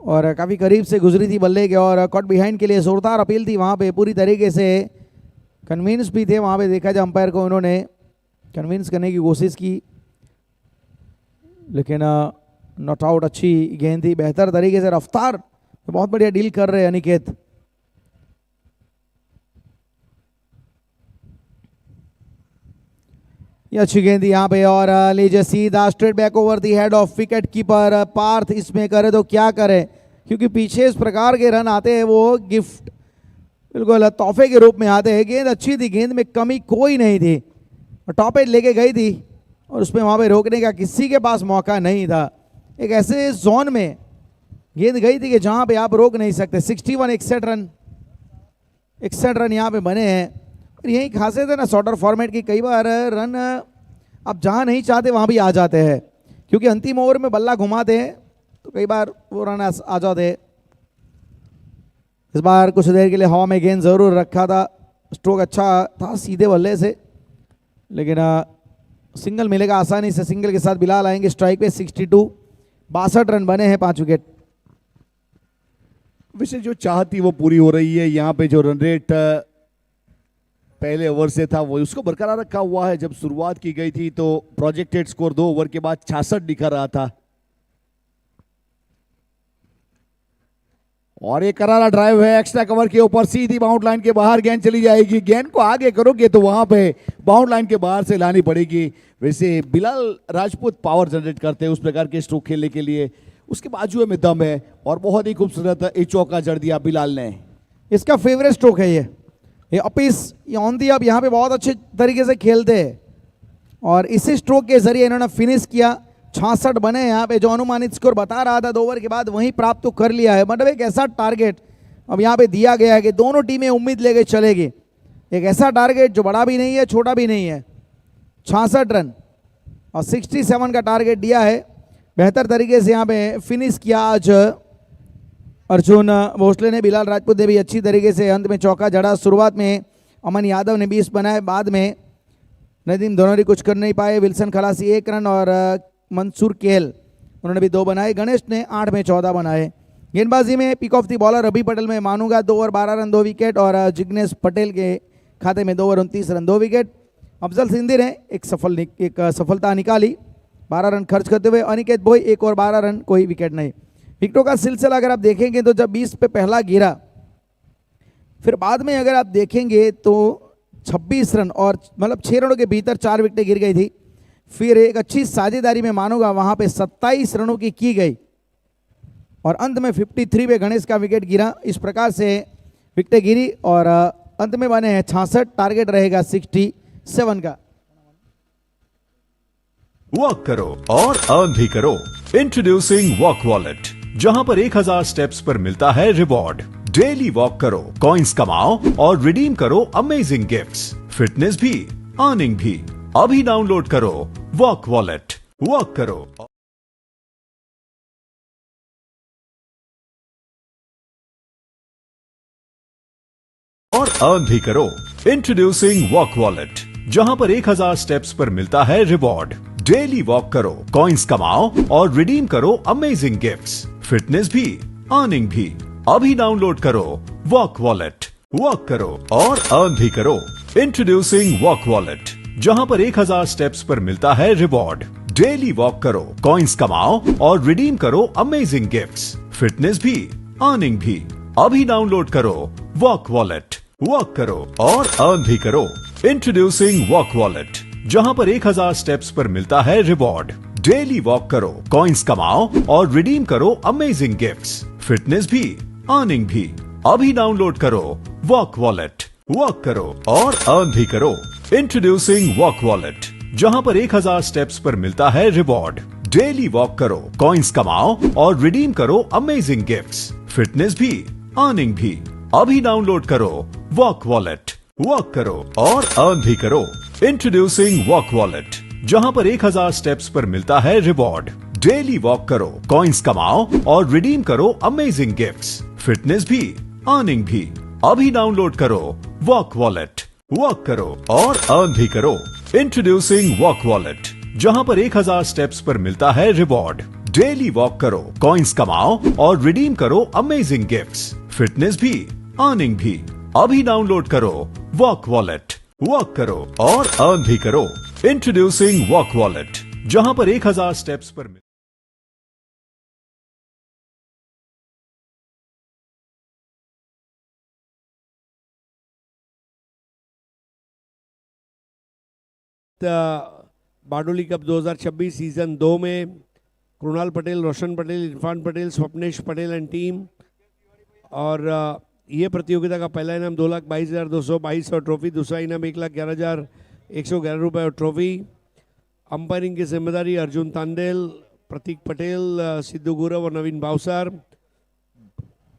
और काफ़ी करीब से गुजरी थी बल्ले के और कॉट बिहाइंड के लिए जोरदार अपील थी वहाँ पे, पूरी तरीके से कन्विंस भी थे वहाँ पे। देखा जाए अंपायर को उन्होंने कन्विंस करने की कोशिश की लेकिन नॉट आउट। अच्छी गेंद थी, बेहतर तरीके से रफ्तार, बहुत बढ़िया डील कर रहे अनिकेत। ये अच्छी गेंद यहाँ पे और लीजिए सीधा straight back over the head of wicket keeper Parth. इसमें करे तो क्या करे, क्योंकि पीछे इस प्रकार के रन आते हैं वो गिफ्ट बिल्कुल तोहफे के रूप में आते हैं। गेंद अच्छी थी, गेंद में कमी कोई नहीं थी, टॉप एज लेके गई थी और उसमें वहाँ पे रोकने का किसी के पास मौका नहीं था। एक ऐसे जोन में गेंद गई थी कि जहाँ पे आप रोक नहीं सकते। 61 61 रन यहाँ पे बने हैं और यही खासियत है ना शॉर्टर फॉर्मेट की, कई बार रन आप जहाँ नहीं चाहते वहाँ भी आ जाते हैं, क्योंकि अंतिम ओवर में बल्ला घुमाते हैं तो कई बार वो रन आ जाते हैं। इस बार कुछ देर के लिए हवा में गेंद ज़रूर रखा था, स्ट्रोक अच्छा था सीधे बल्ले से, लेकिन सिंगल मिलेगा आसानी से। सिंगल के साथ बिलाल आएंगे स्ट्राइक पे। 62 रन बने हैं, 5 विकेट। वैसे जो चाहती वो पूरी हो रही है। यहाँ पे जो रन रेट पहले ओवर से था वो उसको बरकरार रखा हुआ है। जब शुरुआत की गई थी तो प्रोजेक्टेड स्कोर 2 ओवर के बाद 66 दिखा रहा था और एक करारा ड्राइव है एक्स्ट्रा कवर के ऊपर, सीधी बाउंड लाइन के बाहर गेंद चली जाएगी। गेंद को आगे करोगे तो वहां पे बाउंड लाइन के बाहर से लानी पड़ेगी। वैसे बिलाल राजपूत पावर जनरेट करते हैं उस प्रकार के स्ट्रोक खेलने के लिए, उसके बाजू में दम है और बहुत ही खूबसूरत एक चौका जड़ दिया बिलाल ने। इसका फेवरेट स्ट्रोक है ये अपीस, ये ऑन दी अप यहाँ पे बहुत अच्छे तरीके से खेलते हैं और इसी स्ट्रोक के जरिए इन्होंने फिनिश किया। 66 बने यहाँ पे, जो अनुमानित स्कोर बता रहा था 2 ओवर के बाद वहीं प्राप्त तो कर लिया है। मतलब एक ऐसा टारगेट अब यहाँ पे दिया गया है कि दोनों टीमें उम्मीद लेके चलेगी। एक ऐसा टारगेट जो बड़ा भी नहीं है छोटा भी नहीं है, 66 रन और 67 का टारगेट दिया है। बेहतर तरीके से यहाँ पे फिनिश किया आज अर्जुन भोसले ने। बिलाल राजपूत ने भी अच्छी तरीके से अंत में चौका जड़ा। शुरुआत में अमन यादव ने 20 बनाए, बाद में नदीम धनौरी कुछ कर नहीं पाए। विल्सन खलासी 1 रन और मंसूर केल उन्होंने भी 2 बनाए। गणेश ने 8 में 14 बनाए। गेंदबाजी में pick of the bowler Ravi Patel में मानूंगा 2 ओवर 12 रन 2 विकेट और जिग्नेश पटेल के खाते में 2 over 29 run 2 wicket. Afzal Sindhi ने एक सफलता निकाली 12 रन खर्च करते हुए। अनिकेत भोई 1 ओवर 12 रन, कोई विकेट नहीं। विकेटों का सिलसिला अगर आप देखेंगे तो जब 20 पे पहला गिरा, फिर बाद में अगर आप देखेंगे तो 26 रन और मतलब 6 रनों के भीतर 4 विकेटें गिर गई थी। फिर एक अच्छी साझेदारी में मानूंगा वहां पे 27 रनों की गई और अंत में 53 पे गणेश का विकेट गिरा। इस प्रकार से विकेटें गिरी और अंत में बने हैं 66, टारगेट रहेगा 67 का। वॉक करो और अर्न भी करो। इंट्रोड्यूसिंग वॉक वॉलेट, जहां पर 1000 स्टेप्स पर मिलता है रिवॉर्ड। डेली वॉक करो, कॉइंस कमाओ और रिडीम करो अमेजिंग गिफ्ट्स। फिटनेस भी, अर्निंग भी। अभी डाउनलोड करो वॉक वॉलेट। वॉक करो और अर्न भी करो। इंट्रोड्यूसिंग वॉक वॉलेट, जहां पर 1000 स्टेप्स पर मिलता है रिवॉर्ड। डेली वॉक करो, कॉइंस कमाओ और रिडीम करो अमेजिंग गिफ्ट्स। फिटनेस भी, अर्निंग भी। अभी डाउनलोड करो वॉक वॉलेट। वॉक करो और अर्न भी करो। इंट्रोड्यूसिंग वॉक वॉलेट, जहां पर 1000 स्टेप्स पर मिलता है रिवॉर्ड। डेली वॉक करो, कॉइंस कमाओ और रिडीम करो अमेजिंग गिफ्ट्स। फिटनेस भी, अर्निंग भी। अभी डाउनलोड करो वॉक वॉलेट। वॉक करो और अर्न भी करो। इंट्रोड्यूसिंग वॉक वॉलेट, जहां पर 1000 स्टेप्स पर मिलता है रिवॉर्ड। डेली वॉक करो, कॉइंस कमाओ और रिडीम करो अमेजिंग गिफ्ट्स। फिटनेस भी, अर्निंग भी। अभी डाउनलोड करो वॉक वॉलेट। वॉक करो और अर्न भी करो। इंट्रोड्यूसिंग वॉक वॉलेट, जहां पर 1000 स्टेप्स पर मिलता है रिवॉर्ड। डेली वॉक करो, कॉइंस कमाओ और रिडीम करो अमेजिंग गिफ्ट्स। फिटनेस भी, अर्निंग भी। अभी डाउनलोड करो वॉक वॉलेट। वॉक करो और अर्न भी करो। इंट्रोड्यूसिंग वॉक वॉलेट, जहां पर 1000 स्टेप्स पर मिलता है रिवॉर्ड। डेली वॉक करो, कॉइंस कमाओ और रिडीम करो अमेजिंग गिफ्ट्स। फिटनेस भी, अर्निंग भी। अभी डाउनलोड करो वॉक वॉलेट। वॉक करो और अर्न भी करो। इंट्रोड्यूसिंग वॉक वॉलेट, जहां पर 1000 स्टेप्स पर मिलता है रिवॉर्ड। डेली वॉक करो, कॉइंस कमाओ और रिडीम करो अमेजिंग गिफ्ट्स। फिटनेस भी, अर्निंग भी। अभी डाउनलोड करो वॉक वॉलेट। वॉक करो और अर्न भी करो। इंट्रोड्यूसिंग वॉक वॉलेट, जहां पर 1000 स्टेप्स पर बारडोली कप 2026 सीजन 2 में कृणाल पटेल, रोशन पटेल, इरफान पटेल, स्वप्नेश पटेल एंड टीम। और ये प्रतियोगिता का पहला इनाम 2,22,222 और ट्रॉफी। दूसरा इनाम 1,11,111 रुपये और ट्रॉफी। अंपायरिंग की जिम्मेदारी अर्जुन तांडेल, प्रतीक पटेल, सिद्धू गुरव और नवीन भावसार।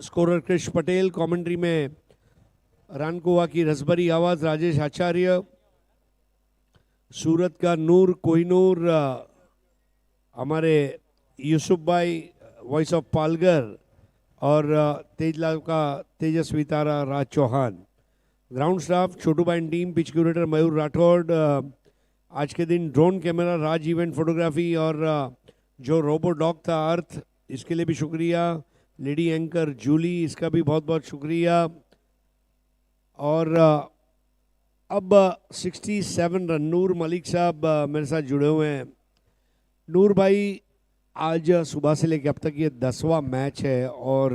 स्कोरर कृष पटेल। कमेंट्री में रानकुआ की रसभरी आवाज़ राजेश आचार्य, सूरत का नूर कोहिनूर हमारे यूसुफ भाई वॉइस ऑफ पालगर, और तेजलाल का तेजस्वी तारा राज चौहान। ग्राउंड स्टाफ छोटू भाई टीम, पिच क्यूरेटर मयूर राठौड़। आज के दिन ड्रोन कैमरा राज इवेंट फोटोग्राफी, और जो रोबो डॉग था अर्थ, इसके लिए भी शुक्रिया। लेडी एंकर जूली, इसका भी बहुत बहुत शुक्रिया। और अब 67 रन नूर मलिक साहब मेरे साथ जुड़े हुए हैं। नूर भाई, आज सुबह से लेकर अब तक ये 10वां मैच है, और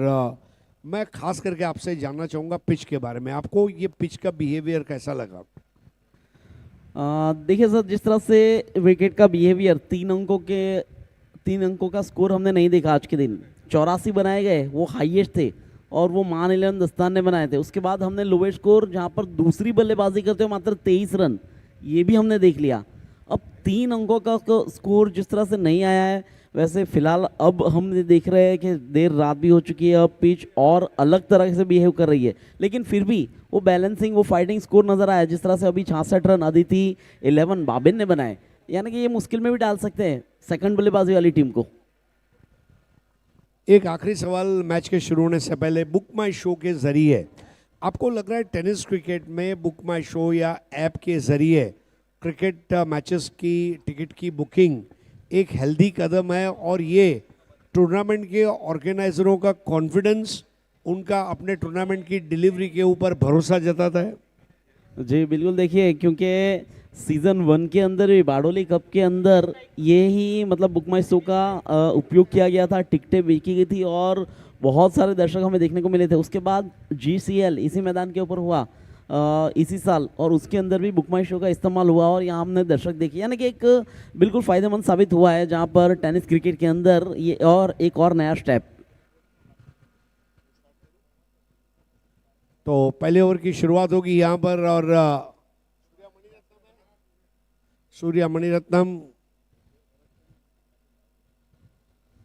मैं खास करके आपसे जानना चाहूँगा पिच के बारे में। आपको ये पिच का बिहेवियर कैसा लगा? देखिए सर, जिस तरह से विकेट का बिहेवियर, 3 अंकों का स्कोर हमने नहीं देखा आज के दिन। 84 बनाए गए, वो हाईएस्ट थे, और वो मान 11 दस्तान ने बनाए थे। उसके बाद हमने लोवेस्ट स्कोर, जहाँ पर दूसरी बल्लेबाजी करते हुए मात्र 23 रन, ये भी हमने देख लिया। अब 3 अंकों का स्कोर जिस तरह से नहीं आया है, वैसे फिलहाल अब हम देख रहे हैं कि देर रात भी हो चुकी है, अब पिच और अलग तरह से बिहेव कर रही है, लेकिन फिर भी वो बैलेंसिंग, वो फाइटिंग स्कोर नजर आया। जिस तरह से अभी 66 रन अदिति 11 बाबिन ने बनाए, यानी कि ये मुश्किल में भी डाल सकते हैं सेकंड बल्लेबाजी वाली टीम को। एक आखिरी सवाल मैच के शुरू होने से पहले, बुक माई शो के जरिए आपको लग रहा है टेनिस क्रिकेट में बुक माई शो या ऐप के जरिए क्रिकेट मैचेस की टिकट की बुकिंग एक हेल्दी कदम है, और ये टूर्नामेंट के ऑर्गेनाइजरों का कॉन्फिडेंस, उनका अपने टूर्नामेंट की डिलीवरी के ऊपर भरोसा जताता है? जी बिल्कुल, देखिए क्योंकि सीज़न 1 के अंदर भी बारडोली कप के अंदर ये ही मतलब बुक माई शो का उपयोग किया गया था, टिकटें बेची गई थी और बहुत सारे दर्शक हमें देखने को मिले थे। उसके बाद GCL इसी मैदान के ऊपर हुआ इसी साल, और उसके अंदर भी बुक माई शो का इस्तेमाल हुआ और यहाँ हमने दर्शक देखे, यानी कि एक बिल्कुल फ़ायदेमंद साबित हुआ है जहाँ पर टेनिस क्रिकेट के अंदर ये और एक और नया स्टेप। तो पहले ओवर की शुरुआत होगी यहाँ पर, और सूर्या मणिरत्नम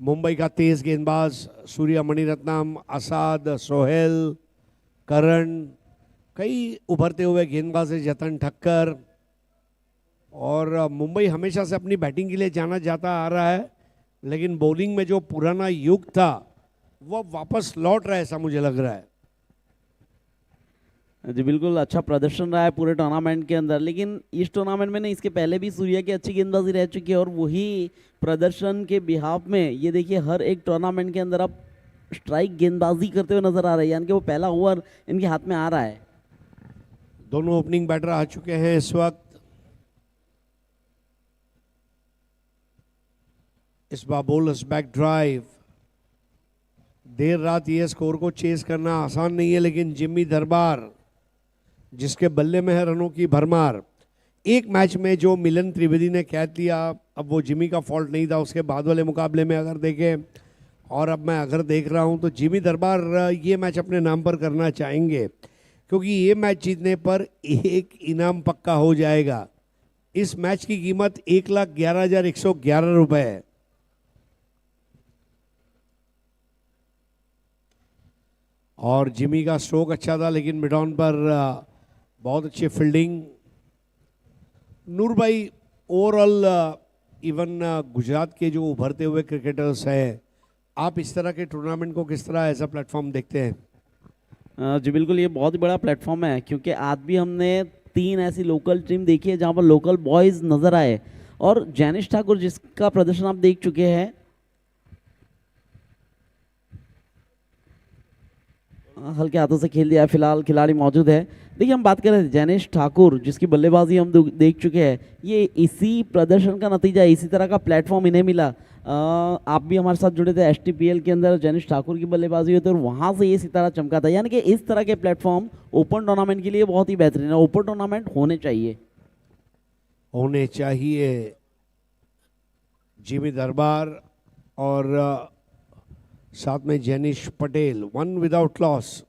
मुंबई का तेज गेंदबाज। सूर्या मणिरत्नम, आसाद, सोहेल, करण, कई उभरते हुए गेंदबाज, जतन ठक्कर, और मुंबई हमेशा से अपनी बैटिंग के लिए जाना जाता आ रहा है, लेकिन बॉलिंग में जो पुराना युग था वो वापस लौट रहा है ऐसा मुझे लग रहा है। जी बिल्कुल, अच्छा प्रदर्शन रहा है पूरे टूर्नामेंट के अंदर, लेकिन इस टूर्नामेंट में नहीं, इसके पहले भी सूर्या की अच्छी गेंदबाजी रह चुकी है और वही प्रदर्शन के बिहाफ में ये देखिए हर एक टूर्नामेंट के अंदर अब स्ट्राइक गेंदबाजी करते हुए नजर आ रहे हैं, यानी कि वो पहला ओवर इनके हाथ में आ रहा है। दोनों ओपनिंग बैटर आ चुके हैं इस वक्त। इस बार बॉलर्स बैक ड्राइव। देर रात ये स्कोर को चेस करना आसान नहीं है, लेकिन जिम्मी दरबार जिसके बल्ले में है रनों की भरमार, एक मैच में जो मिलन त्रिवेदी ने कैद लिया, अब वो जिमी का फॉल्ट नहीं था उसके बाद वाले मुकाबले में अगर देखें, और अब मैं अगर देख रहा हूं तो जिमी दरबार ये मैच अपने नाम पर करना चाहेंगे, क्योंकि ये मैच जीतने पर एक इनाम पक्का हो जाएगा। इस मैच की कीमत 1,11,111 रुपए है। और जिमी का स्ट्रोक अच्छा था, लेकिन मिड ऑन पर बहुत अच्छी फील्डिंग। नूर भाई, ओवरऑल इवन गुजरात के जो उभरते हुए क्रिकेटर्स हैं, आप इस तरह के टूर्नामेंट को किस तरह एज अ प्लेटफॉर्म देखते हैं? जी बिल्कुल, ये बहुत बड़ा प्लेटफॉर्म है, क्योंकि आज भी हमने 3 ऐसी लोकल टीम देखी है जहाँ पर लोकल बॉयज़ नज़र आए, और जैनिश ठाकुर जिसका प्रदर्शन आप देख चुके हैं, हल्के हाथों से खेल दिया। फिलहाल खिलाड़ी मौजूद है। देखिए, हम बात कर रहे थे जैनिश ठाकुर जिसकी बल्लेबाजी हम देख चुके हैं, ये इसी प्रदर्शन का नतीजा, इसी तरह का प्लेटफॉर्म इन्हें मिला। आप भी हमारे साथ जुड़े थे, STPL के अंदर जैनिश ठाकुर की बल्लेबाजी हुई थी और वहाँ से ये सितारा चमका था। यानी कि इस तरह के प्लेटफॉर्म ओपन टूर्नामेंट के लिए बहुत ही बेहतरीन है। ओपन टूर्नामेंट होने चाहिए। जिमी दरबार और साथ में Jainish Patel, 1 without loss,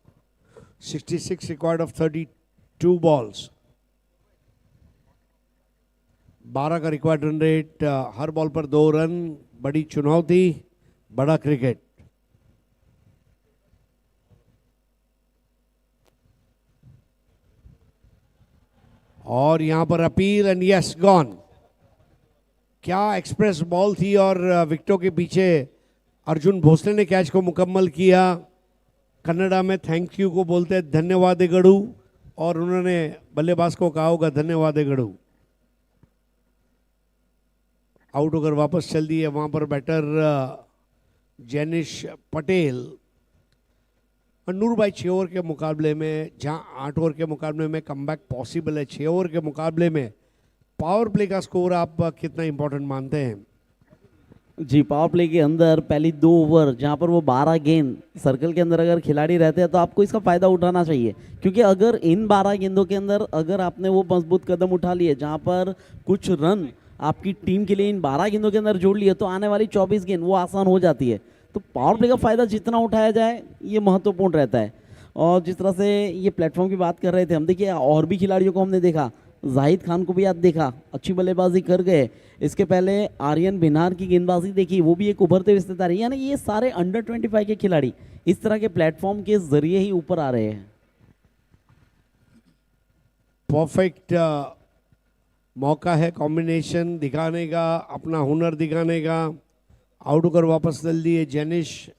66 required of 32 balls, 12 का रिक्वायर्ड रन रेट, हर बॉल पर 2 रन, बड़ी चुनौती, बड़ा क्रिकेट। और यहां पर अपील एंड यस गॉन। क्या एक्सप्रेस बॉल थी, और विकेटों के पीछे अर्जुन भोसले ने कैच को मुकम्मल किया। कन्नड़ा में थैंक यू को बोलते हैं धन्यवाद गड़ू, और उन्होंने बल्लेबाज को कहा होगा धन्यवाद गड़ू। आउट होकर वापस चल दिए वहां पर बैटर जैनिश पटेल। और नूर भाई, 6 ओवर के मुकाबले में, जहां 8 ओवर के मुकाबले में कमबैक पॉसिबल है, 6 ओवर के मुकाबले में पावर प्ले का स्कोर आप कितना इंपॉर्टेंट मानते हैं? जी, पावर प्ले के अंदर पहली 2 ओवर जहाँ पर वो 12 गेंद सर्कल के अंदर अगर खिलाड़ी रहते हैं तो आपको इसका फ़ायदा उठाना चाहिए, क्योंकि अगर इन 12 गेंदों के अंदर अगर आपने वो मजबूत कदम उठा लिए जहाँ पर कुछ रन आपकी टीम के लिए इन 12 गेंदों के अंदर जोड़ लिए, तो आने वाली 24 गेंद वो आसान हो जाती है। तो पावर प्ले का फ़ायदा जितना उठाया जाए ये महत्वपूर्ण रहता है। और जिस तरह से ये प्लेटफॉर्म की बात कर रहे थे हम, देखिए और भी खिलाड़ियों को हमने देखा, जाहिद खान को भी आज देखा, अच्छी बल्लेबाजी कर गए। इसके पहले आर्यन बिनार की गेंदबाजी देखी, वो भी एक उभरते हुए सितारे। यानी ये सारे अंडर 25 के खिलाड़ी इस तरह के प्लेटफॉर्म के जरिए ही ऊपर आ रहे हैं। परफेक्ट मौका है कॉम्बिनेशन दिखाने का, अपना हुनर दिखाने का। आउट होकर वापस दल दिए जैनिश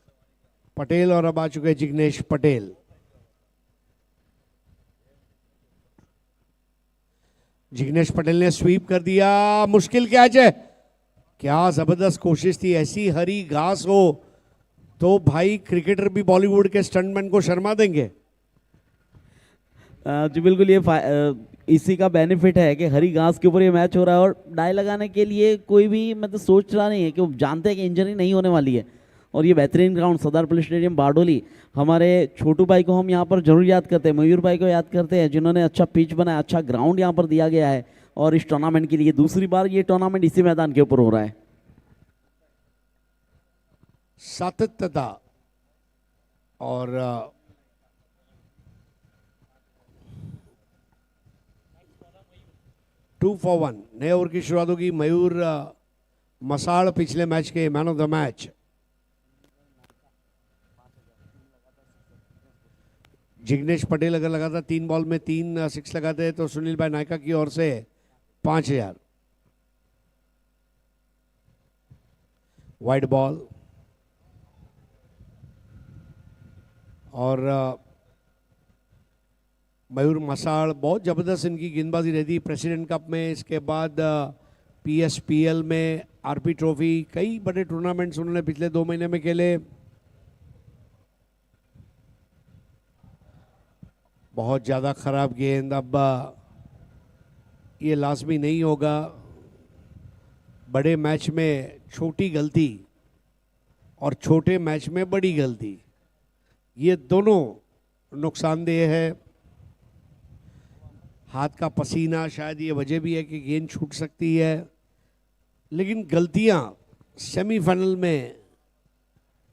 पटेल, और अब आ चुके जिग्नेश पटेल। जिग्नेश पटेल ने स्वीप कर दिया, मुश्किल कैच है। क्या जबरदस्त कोशिश थी, ऐसी हरी घास हो तो भाई क्रिकेटर भी बॉलीवुड के स्टंटमैन को शर्मा देंगे। जी बिल्कुल, ये इसी का बेनिफिट है कि हरी घास के ऊपर ये मैच हो रहा है, और डाई लगाने के लिए कोई भी मतलब सोच रहा नहीं है, कि वो जानते हैं कि इंजरी नहीं होने वाली है। और ये बेहतरीन ग्राउंड सरदार पटेल स्टेडियम बारडोली, हमारे छोटू भाई को हम यहाँ पर जरूर याद करते हैं, मयूर भाई को याद करते हैं, जिन्होंने अच्छा पिच बनाया, अच्छा ग्राउंड यहाँ पर दिया गया है। और इस टूर्नामेंट के लिए दूसरी बार ये टूर्नामेंट इसी मैदान के ऊपर हो रहा है। सातत्यता और 2 for 1 नए ओवर की शुरुआत होगी। मयूर मसाड़ पिछले मैच के man of the match. Jignesh Patel अगर लगातार 3 बॉल में 3 6 लगाते हैं तो सुनील भाई नायका की ओर से 5000। वाइड बॉल और मयूर मसाड़ बहुत ज़बरदस्त इनकी गेंदबाजी रहती प्रेसिडेंट कप में, इसके बाद PSPL में, RP ट्रॉफी, कई बड़े टूर्नामेंट्स उन्होंने पिछले 2 महीने में खेले। बहुत ज़्यादा खराब गेंद, अब ये लाजमी नहीं होगा। बड़े मैच में छोटी गलती और छोटे मैच में बड़ी गलती, ये दोनों नुकसानदेह है। हाथ का पसीना शायद ये वजह भी है कि गेंद छूट सकती है, लेकिन गलतियां सेमीफाइनल में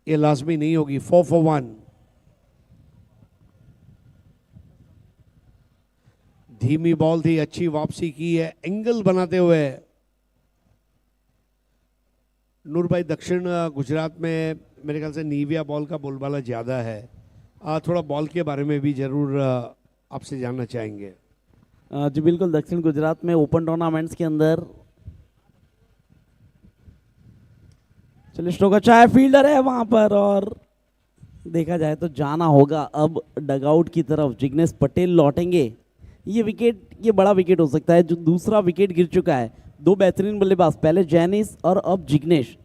ये लाजमी नहीं होगी। 4 for 1। धीमी बॉल थी, अच्छी वापसी की है एंगल बनाते हुए। नूर भाई, दक्षिण गुजरात में मेरे ख्याल से नीविया बॉल का बोलबाला ज़्यादा है, थोड़ा बॉल के बारे में भी ज़रूर आपसे जानना चाहेंगे। जी बिल्कुल, दक्षिण गुजरात में ओपन टूर्नामेंट्स के अंदर चलिए स्ट्रोक अच्छा है, फील्डर है वहां पर, और देखा जाए तो जाना होगा अब डगआउट की तरफ। जिग्नेश पटेल लौटेंगे, ये विकेट, ये बड़ा विकेट हो सकता है, जो दूसरा विकेट गिर चुका है। 2 बेहतरीन बल्लेबाज, पहले जैनिस और अब जिग्नेश।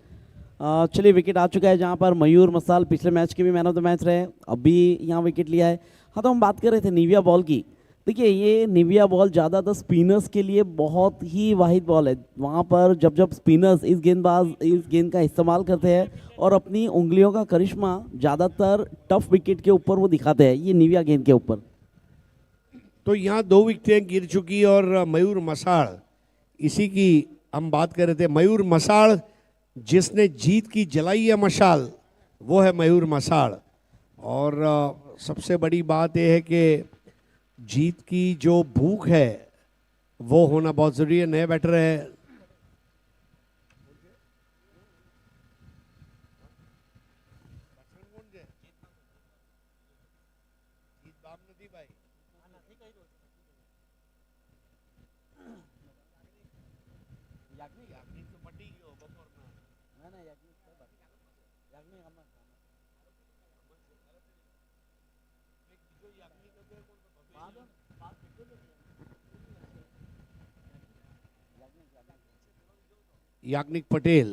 चलिए विकेट आ चुका है जहां पर मयूर मसाल पिछले मैच के भी मैन ऑफ द मैच रहे, अभी यहाँ विकेट लिया है। हाँ, तो हम बात कर रहे थे निविया बॉल की। देखिए, ये निविया बॉल ज़्यादातर स्पिनर्स के लिए बहुत ही वाहिद बॉल है। वहाँ पर जब जब स्पिनर्स इस गेंद का इस्तेमाल करते हैं और अपनी उंगलियों का करिश्मा ज़्यादातर टफ विकेट के ऊपर वो दिखाते हैं, ये निविया गेंद के ऊपर। तो यहाँ 2 विकेटें गिर चुकी और मयूर मसाड़, इसी की हम बात कर रहे थे। मयूर मसाड़, जिसने जीत की जलाई है मशाल, वो है मयूर मसाड़। और सबसे बड़ी बात यह है कि जीत की जो भूख है वो होना बहुत ज़रूरी है। नए बैटर है, याग्निक पटेल।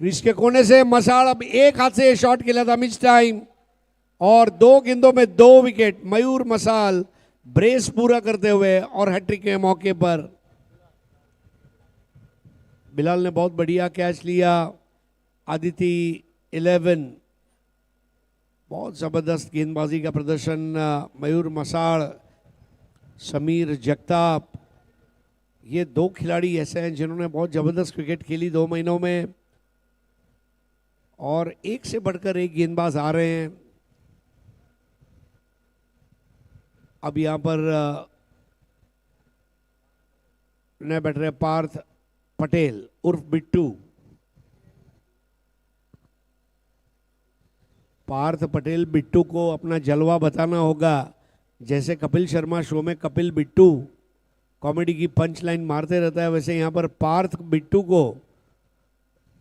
क्रीज के कोने से मसाड़, अब एक हाथ से शॉट खेला था मिस टाइम, और 2 गेंदों में 2 विकेट। मयूर मसाल ब्रेस पूरा करते हुए और हैट्रिक के मौके पर। बिलाल ने बहुत बढ़िया कैच लिया। आदिति 11, बहुत ज़बरदस्त गेंदबाजी का प्रदर्शन। मयूर मसाड़, समीर जगताप, ये 2 खिलाड़ी ऐसे हैं जिन्होंने बहुत ज़बरदस्त क्रिकेट खेली 2 महीनों में, और एक से बढ़कर एक गेंदबाज आ रहे हैं। अब यहाँ पर नए बैटर है पार्थ पटेल उर्फ बिट्टू। पार्थ पटेल बिट्टू को अपना जलवा बताना होगा। जैसे कपिल शर्मा शो में कपिल बिट्टू कॉमेडी की पंच लाइन मारते रहता है, वैसे यहाँ पर पार्थ बिट्टू को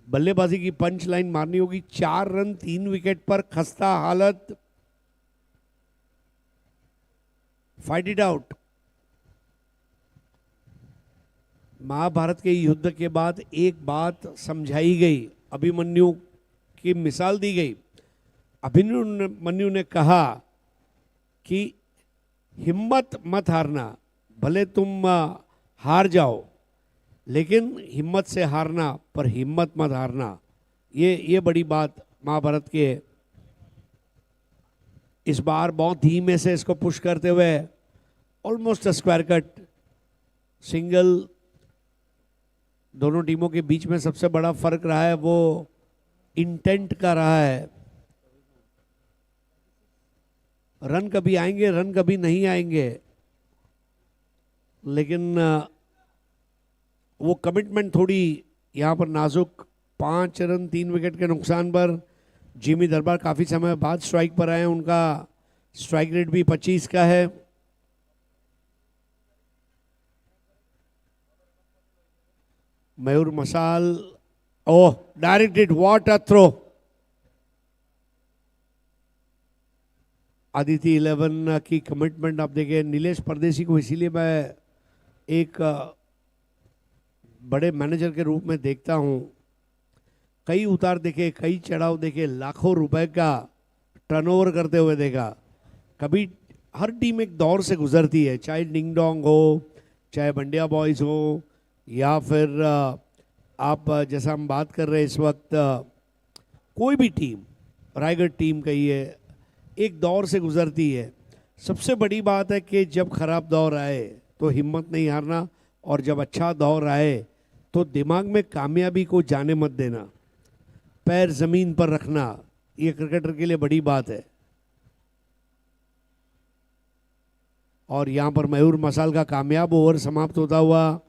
बल्लेबाजी की पंच लाइन मारनी होगी। 4 रन 3 विकेट पर, खस्ता हालत, फाइट इट आउट। महाभारत के युद्ध के बाद एक बात समझाई गई, अभिमन्यु की मिसाल दी गई। अभिमन्यु ने कहा कि हिम्मत मत हारना, भले तुम हार जाओ लेकिन हिम्मत से हारना, पर हिम्मत मत हारना। ये बड़ी बात महाभारत के। इस बार बहुत धीमे से इसको पुश करते हुए ऑलमोस्ट स्क्वायर कट सिंगल। दोनों टीमों के बीच में सबसे बड़ा फर्क रहा है वो इंटेंट का रहा है। रन कभी आएंगे, रन कभी नहीं आएंगे, लेकिन वो कमिटमेंट थोड़ी यहाँ पर नाजुक। 5 रन 3 विकेट के नुकसान पर जिमी दरबार काफ़ी समय बाद स्ट्राइक पर आए। उनका स्ट्राइक रेट भी 25 का है। मयूर मसाल, oh direct hit, what a throw. Aditi 11 की कमिटमेंट आप देखें, नीलेश परदेसी को इसीलिए मैं एक बड़े मैनेजर के रूप में देखता हूं। कई उतार देखे, कई चढ़ाव देखे, लाखों रुपए का टर्नओवर करते हुए देखा। कभी हर टीम एक दौर से गुजरती है, चाहे डिंग डोंग हो, चाहे बंडिया बॉयज हो, या फिर आप जैसा हम बात कर रहे हैं इस वक्त, कोई भी टीम, रायगढ़ टीम कहिए, एक दौर से गुजरती है। सबसे बड़ी बात है कि जब खराब दौर आए तो हिम्मत नहीं हारना, और जब अच्छा दौर आए तो दिमाग में कामयाबी को जाने मत देना, पैर जमीन पर रखना, ये क्रिकेटर के लिए बड़ी बात है। और यहां पर मयूर मसाल का कामयाब ओवर समाप्त होता हुआ,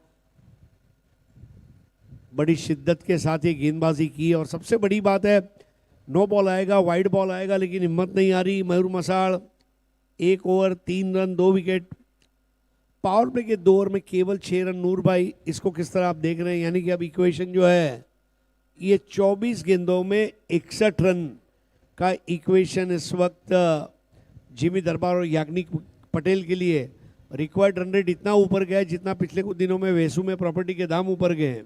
बड़ी शिद्दत के साथ ये गेंदबाजी की, और सबसे बड़ी बात है नो बॉल आएगा, वाइड बॉल आएगा, लेकिन हिम्मत नहीं आ रही। मयूर मसाल 1 over 3 run 2 wicket. Power play के 2 ओवर में केवल 6 रन। नूर भाई, इसको किस तरह आप देख रहे हैं? यानी कि अब इक्वेशन जो है ये 24 गेंदों में 61 रन का इक्वेशन इस वक्त जिमी दरबार और याग्निक पटेल के लिए रिक्वायर्ड रन रेट इतना ऊपर गया है जितना पिछले कुछ दिनों में वेसू में प्रॉपर्टी के दाम ऊपर गए हैं।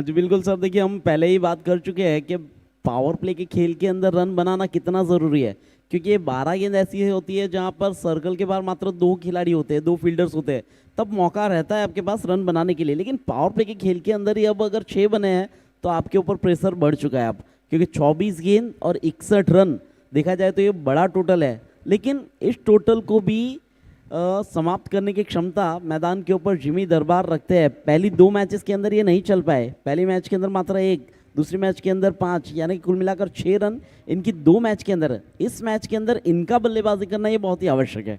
जी बिल्कुल सर, देखिए हम पहले ही बात कर चुके हैं कि पावर प्ले के खेल के अंदर रन बनाना कितना ज़रूरी है, क्योंकि ये 12 गेंद ऐसी होती है जहां पर सर्कल के बाहर मात्र 2 खिलाड़ी होते हैं, 2 फील्डर्स होते हैं, तब मौका रहता है आपके पास रन बनाने के लिए। लेकिन पावर प्ले के खेल के अंदर ही अब अगर 6 बने हैं तो आपके ऊपर प्रेशर बढ़ चुका है अब, क्योंकि 24 गेंद और 61 रन देखा जाए तो ये बड़ा टोटल है। लेकिन इस टोटल को भी समाप्त करने की क्षमता मैदान के ऊपर जिमी दरबार रखते हैं। पहली 2 मैचेस के अंदर ये नहीं चल पाए, पहले मैच के अंदर मात्र 1, दूसरे मैच के अंदर 5, यानी कि कुल मिलाकर 6 रन इनकी 2 मैच के अंदर। इस मैच के अंदर इनका बल्लेबाजी करना ये बहुत ही आवश्यक है।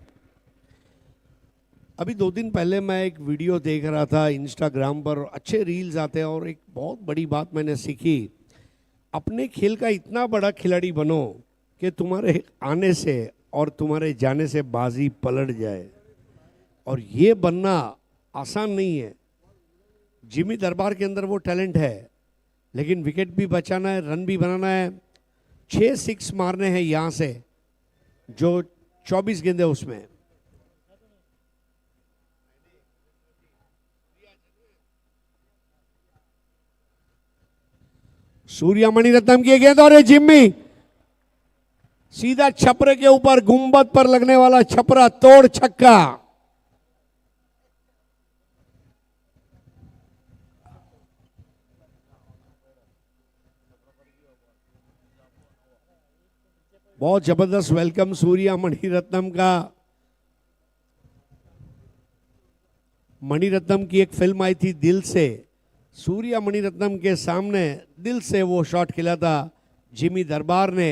अभी 2 दिन पहले मैं एक वीडियो देख रहा था इंस्टाग्राम पर, अच्छे रील्स आते हैं, और एक बहुत बड़ी बात मैंने सीखी, अपने खेल का इतना बड़ा खिलाड़ी बनो कि तुम्हारे आने से और तुम्हारे जाने से बाजी पलट जाए, और ये बनना आसान नहीं है। जिमी दरबार के अंदर वो टैलेंट है, लेकिन विकेट भी बचाना है, रन भी बनाना है। 6 6 मारने हैं यहां से, जो 24 गेंदे उसमें। सूर्या मणिरत्नम की गेंद, और जिम्मी सीधा छपरे के ऊपर, गुंबद पर लगने वाला छपरा, तोड़ छक्का। बहुत जबरदस्त वेलकम सूर्या मणिरत्नम का। मणिरत्नम की एक फिल्म आई थी दिल से, सूर्या मणिरत्नम के सामने दिल से वो शॉट खेला था जिमी दरबार ने,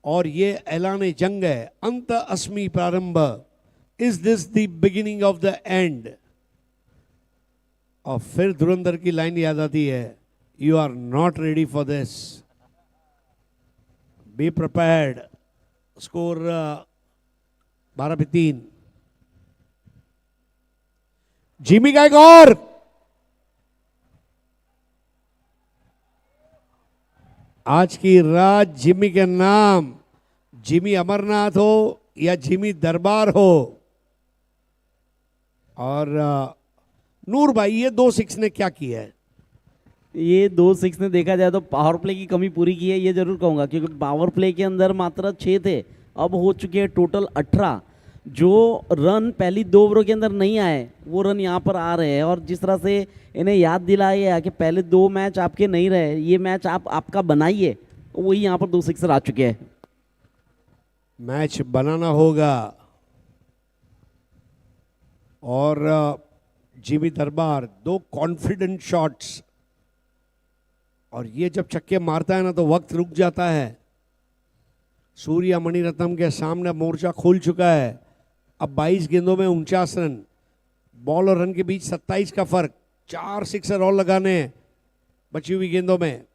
और ये ऐलान जंग है, अंत अस्मि प्रारंभ, is this the beginning of the end. और फिर धुरंधर की लाइन याद आती है, you are not ready for this, be prepared. Score 12-3। Jimmy का एक और, आज की रात जिमी के नाम, जिमी अमरनाथ हो या जिमी दरबार हो। और नूर भाई, ये 2 6 ने क्या किया है? ये 2 6 ने देखा जाए तो पावर प्ले की कमी पूरी की है, ये जरूर कहूंगा, क्योंकि पावर प्ले के अंदर मात्र 6 थे, अब हो चुके हैं टोटल 18। जो रन पहली 2 ओवरों के अंदर नहीं आए वो रन यहाँ पर आ रहे हैं, और जिस तरह से इन्हें याद दिलाया है कि पहले 2 मैच आपके नहीं रहे, ये मैच आपका बनाइए, वही यहाँ पर 2 सिक्सर आ चुके हैं। मैच बनाना होगा, और जिमी दरबार 2 कॉन्फिडेंट शॉट्स, और ये जब छक्के मारता है ना तो वक्त रुक जाता है। सूर्या मणिरत्नम के सामने मोर्चा खुल चुका है। अब 22 गेंदों में 49 रन, बॉल और रन के बीच 27 का फर्क, 4 सिक्सर और लगाने हैं बची हुई गेंदों में।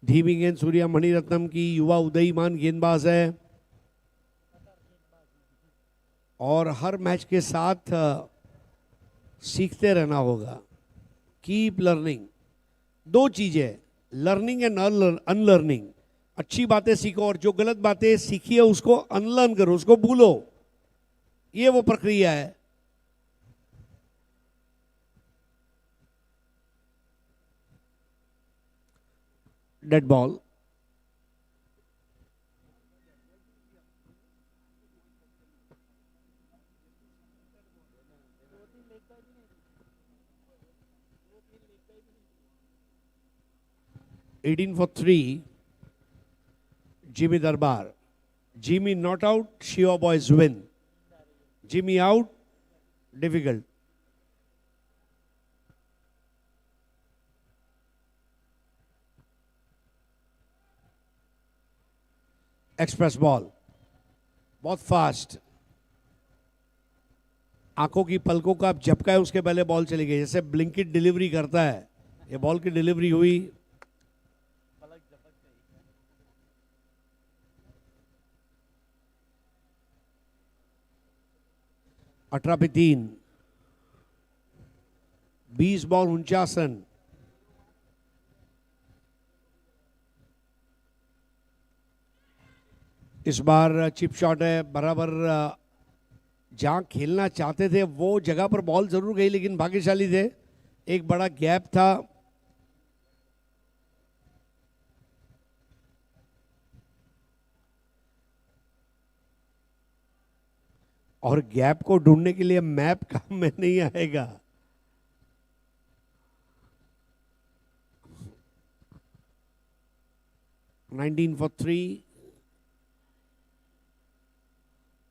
धीमी गेंद सूर्या मणिरत्नम की, युवा उदयीमान गेंदबाज है। और हर मैच के साथ सीखते रहना होगा। Keep learning. दो चीज़ें, लर्निंग एंड अनलर्निंग। अच्छी बातें सीखो और जो गलत बातें सीखी है उसको अनलर्न करो, उसको भूलो। ये वो प्रक्रिया है। Dead ball. (18 for 3). Jimmy Darbar. Jimmy not out, Shiva boys win. Jimmy out, difficult. Express ball, बहुत फास्ट। आंखों की पलकों का आप झपकाए उसके पहले बॉल चली गई, जैसे ब्लिंकिट डिलीवरी करता है। ये बॉल की डिलीवरी हुई, 18 पे 3। 20 बॉल 49 रन। इस बार चिप शॉट है, बराबर जहां खेलना चाहते थे वो जगह पर बॉल जरूर गई, लेकिन भाग्यशाली थे, एक बड़ा गैप था। और गैप को ढूंढने के लिए मैप काम में नहीं आएगा। (19 for 3).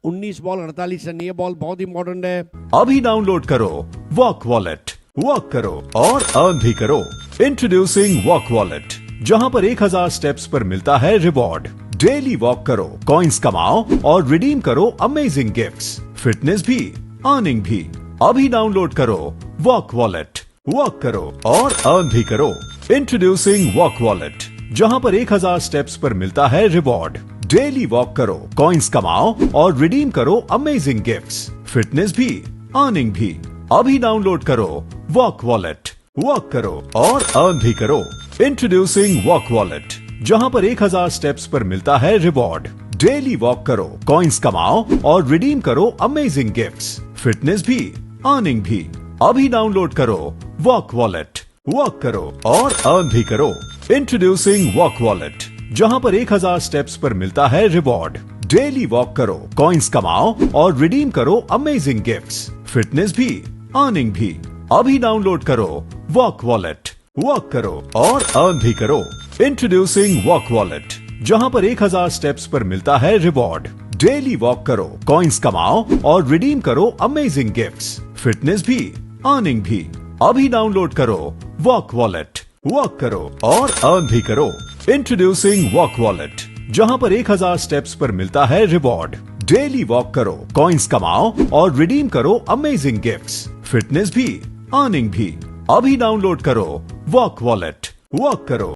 19 ball 48 run. ये बॉल बहुत इंपॉर्टेंट है। अभी डाउनलोड करो वॉक वॉलेट। वॉक करो और अर्न भी करो। इंट्रोड्यूसिंग वॉक वॉलेट, जहां पर 1000 स्टेप्स पर मिलता है रिवॉर्ड। डेली वॉक करो, कॉइंस कमाओ और रिडीम करो अमेजिंग गिफ्ट्स। फिटनेस भी, अर्निंग भी। अभी डाउनलोड करो वॉक वॉलेट। वॉक करो और अर्न भी करो। इंट्रोड्यूसिंग वॉक वॉलेट, जहां पर 1000 स्टेप्स पर मिलता है रिवॉर्ड। डेली वॉक करो, कॉइंस कमाओ और रिडीम करो अमेजिंग गिफ्ट्स। फिटनेस भी, अर्निंग भी। अभी डाउनलोड करो वॉक वॉलेट। वॉक करो और अर्न भी करो। इंट्रोड्यूसिंग वॉक वॉलेट, जहां पर 1000 स्टेप्स पर मिलता है रिवॉर्ड। डेली वॉक करो, कॉइंस कमाओ और रिडीम करो अमेजिंग गिफ्ट्स। फिटनेस भी, अर्निंग भी। अभी डाउनलोड करो वॉक वॉलेट। वॉक करो और अर्न भी करो। इंट्रोड्यूसिंग वॉक वॉलेट, जहां पर 1000 स्टेप्स पर मिलता है रिवॉर्ड। डेली वॉक करो, कॉइंस कमाओ और रिडीम करो अमेजिंग गिफ्ट्स। फिटनेस भी, अर्निंग भी। अभी डाउनलोड करो वॉक वॉलेट। वॉक करो और अर्न भी करो। इंट्रोड्यूसिंग वॉक वॉलेट, जहां पर 1000 स्टेप्स पर मिलता है रिवॉर्ड। डेली वॉक करो, कॉइंस कमाओ और रिडीम करो अमेजिंग गिफ्ट्स। फिटनेस भी, अर्निंग भी। अभी डाउनलोड करो वॉक वॉलेट। वॉक करो और अर्न भी करो। इंट्रोड्यूसिंग वॉक वॉलेट, जहां पर 1000 स्टेप्स पर मिलता है रिवॉर्ड। डेली वॉक करो, कॉइंस कमाओ और रिडीम करो अमेजिंग गिफ्ट्स। फिटनेस भी, अर्निंग भी। अभी डाउनलोड करो वॉक वॉलेट। वॉक करो।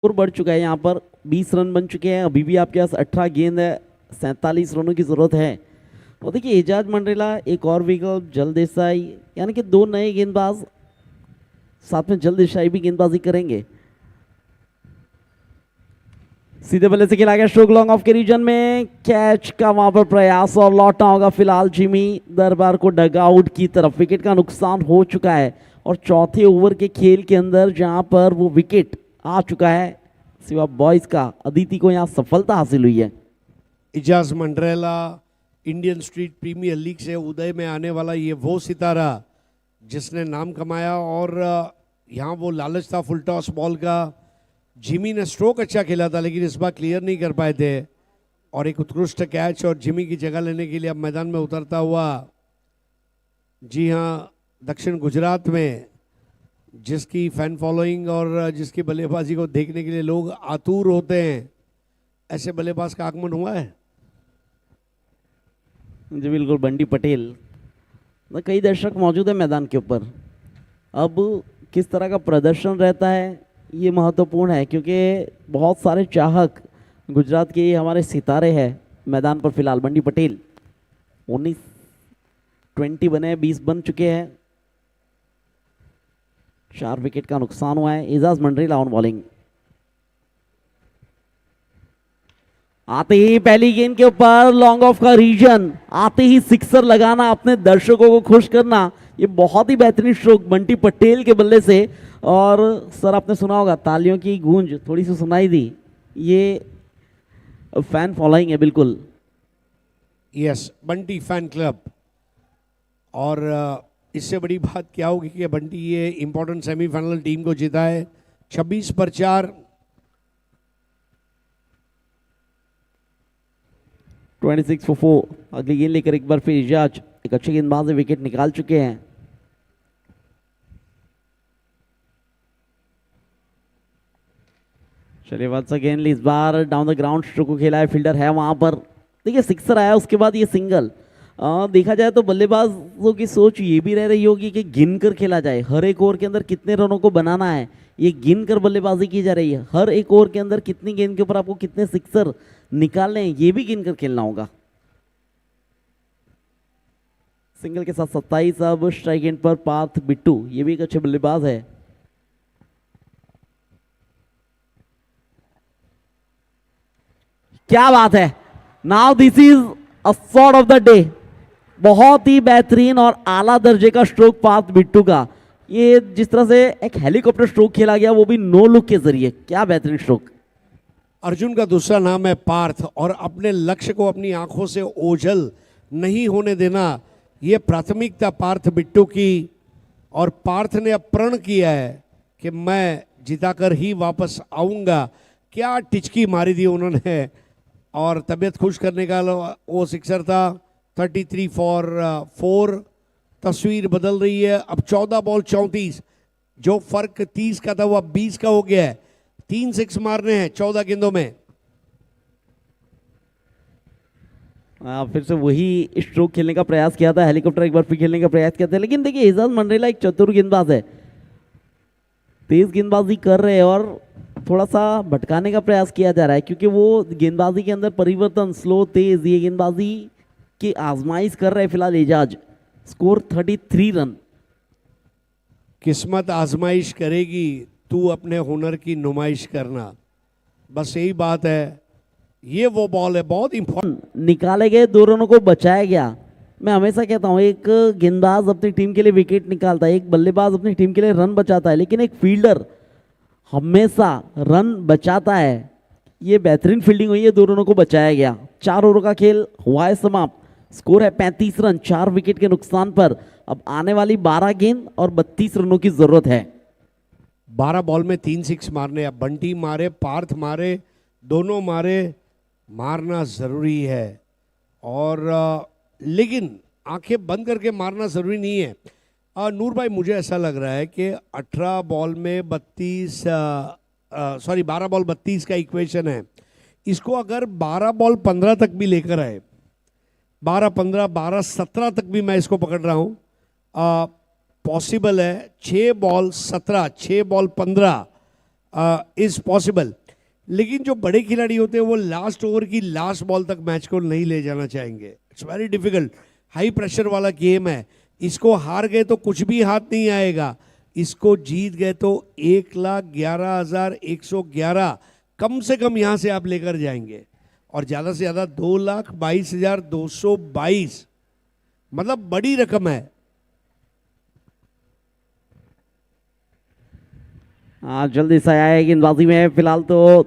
स्कोर बढ़ चुका है, यहाँ पर 20 रन बन चुके हैं। अभी भी आपके पास 18 गेंद है, 47 रनों की जरूरत है। और देखिए एजाज मंडरेला, एक और विकल्प जल देसाई, यानी कि दो नए गेंदबाज, साथ में जल देसाई भी गेंदबाजी करेंगे। सीधे बल्ले से खेला गया स्ट्रोक लॉन्ग ऑफ के रीजन में, कैच का वहां पर प्रयास और लौटना होगा फिलहाल जिमी दरबार को डगआउट की तरफ। विकेट का नुकसान हो चुका है और चौथे ओवर के खेल के अंदर जहां पर वो विकेट आ चुका है शिवा बॉयज का, अदिति को यहाँ सफलता हासिल हुई है। एजाज मंडरेला इंडियन स्ट्रीट प्रीमियर लीग से उदय में आने वाला ये वो सितारा जिसने नाम कमाया, और यहाँ वो लालच था फुल टॉस बॉल का। जिमी ने स्ट्रोक अच्छा खेला था लेकिन इस बार क्लियर नहीं कर पाए थे, और एक उत्कृष्ट कैच और जिमी की जगह लेने के लिए अब मैदान में उतरता हुआ, जी हाँ, दक्षिण गुजरात में जिसकी फैन फॉलोइंग और जिसकी बल्लेबाजी को देखने के लिए लोग आतुर होते हैं, ऐसे बल्लेबाज का आगमन हुआ है। जी बिल्कुल, बंटी पटेल। तो कई दर्शक मौजूद है मैदान के ऊपर। अब किस तरह का प्रदर्शन रहता है ये महत्वपूर्ण है, क्योंकि बहुत सारे चाहक गुजरात के ये हमारे सितारे हैं मैदान पर फिलहाल। बंटी पटेल 19-20 बने, 20 बन चुके हैं। 4 विकेट का नुकसान हुआ है। एजाज मंडरेला ऑन बॉलिंग। आते ही पहली गेंद के ऊपर लॉन्ग ऑफ का रीजन, आते ही सिक्सर लगाना, अपने दर्शकों को खुश करना, ये बहुत ही बेहतरीन स्ट्रोक बंटी पटेल के बल्ले से। और सर आपने सुना होगा तालियों की गूंज थोड़ी सी सुनाई दी, ये फैन फॉलोइंग है बिल्कुल। Yes, Bunty fan club. और इससे बड़ी बात क्या होगी कि बंटी ये इंपॉर्टेंट सेमीफाइनल टीम को जीता है 26 पर 4। 26 for 4। अगली गेंद लेकर एक बार फिर इजाज, एक अच्छे गेंदबाज से विकेट निकाल चुके हैं। चलिए वंस अगेन इस बार डाउन द ग्राउंड स्ट्रोक को खेला है, फील्डर है वहां पर। देखिए सिक्सर आया, उसके बाद ये सिंगल। देखा जाए तो बल्लेबाजों की सोच ये भी रह रही होगी कि गिन कर खेला जाए, हर एक ओवर के अंदर कितने रनों को बनाना है, ये गिन कर बल्लेबाजी की जा रही है। हर एक ओवर के अंदर कितनी गेंद के ऊपर आपको कितने सिक्सर निकालने हैं, ये भी गिन कर खेलना होगा। सिंगल के साथ 27। अब स्ट्राइक एंड पर पार्थ बिट्टू, ये भी एक अच्छे बल्लेबाज है। क्या बात है, now this is a shot of the day. बहुत ही बेहतरीन और आला दर्जे का स्ट्रोक पार्थ बिट्टू का। ये जिस तरह से एक हेलीकॉप्टर स्ट्रोक खेला गया, वो भी नो लुक के जरिए, क्या बेहतरीन स्ट्रोक। अर्जुन का दूसरा नाम है पार्थ, और अपने लक्ष्य को अपनी आंखों से ओझल नहीं होने देना, ये प्राथमिकता पार्थ बिट्टू की। और पार्थ ने अब प्रण किया है कि मैं जिताकर ही वापस आऊंगा। क्या टिचकी मारी थी उन्होंने, और तबीयत खुश करने का वो सिक्सर था। 33 for 4। तस्वीर बदल रही है, अब 14 बॉल 34। जो फर्क 30 का था वो अब 20 का हो गया है। 3 6 मारने हैं 14 गेंदों में। फिर से वही स्ट्रोक खेलने का प्रयास किया था, हेलीकॉप्टर एक बार फिर खेलने का प्रयास किया था। लेकिन देखिए एजाज मंडरेला एक चतुर गेंदबाज है, तेज गेंदबाजी कर रहे हैं और थोड़ा सा भटकाने का प्रयास किया जा रहा है, क्योंकि वो गेंदबाजी के अंदर परिवर्तन, स्लो तेज, ये गेंदबाजी की आजमाइश कर रहे हैं फिलहाल एजाज। Score 33 run. किस्मत आजमाइश करेगी, तू अपने हुनर की नुमाइश करना, बस यही बात है। ये वो बॉल है बहुत इंपॉर्टेंट। निकाले गए 2 रनों को बचाया गया। मैं हमेशा कहता हूं एक गेंदबाज अपनी टीम के लिए विकेट निकालता है, एक बल्लेबाज अपनी टीम के लिए रन बचाता है, लेकिन एक फील्डर हमेशा रन बचाता है। ये बेहतरीन फील्डिंग हुई है, 2 रनों को बचाया गया। 4 ओवर का खेल हुआ है समाप्त। स्कोर है 35 रन 4 विकेट के नुकसान पर। अब आने वाली 12 गेंद और 32 रनों की जरूरत है। 12 बॉल में 3 6 मारने, अब बंटी मारे, पार्थ मारे, दोनों मारे, मारना जरूरी है। और लेकिन आंखें बंद करके मारना जरूरी नहीं है। नूर भाई, मुझे ऐसा लग रहा है कि 18 बॉल में 12 बॉल 32 का इक्वेशन है। इसको अगर 12 बॉल 15 तक भी लेकर आए, 12 15 12 17 तक भी मैं इसको पकड़ रहा हूँ, पॉसिबल है। 6 बॉल 17, 6 बॉल 15 इज पॉसिबल। लेकिन जो बड़े खिलाड़ी होते हैं वो लास्ट ओवर की लास्ट बॉल तक मैच को नहीं ले जाना चाहेंगे। It's very difficult, high pressure वाला गेम है। इसको हार गए तो कुछ भी हाथ नहीं आएगा, इसको जीत गए तो 1,11,111 कम से कम यहां से आप लेकर जाएंगे, और ज़्यादा से ज़्यादा 2,22,222, मतलब बड़ी रकम है। जल्दी से आया है गेंदबाजी में। फिलहाल तो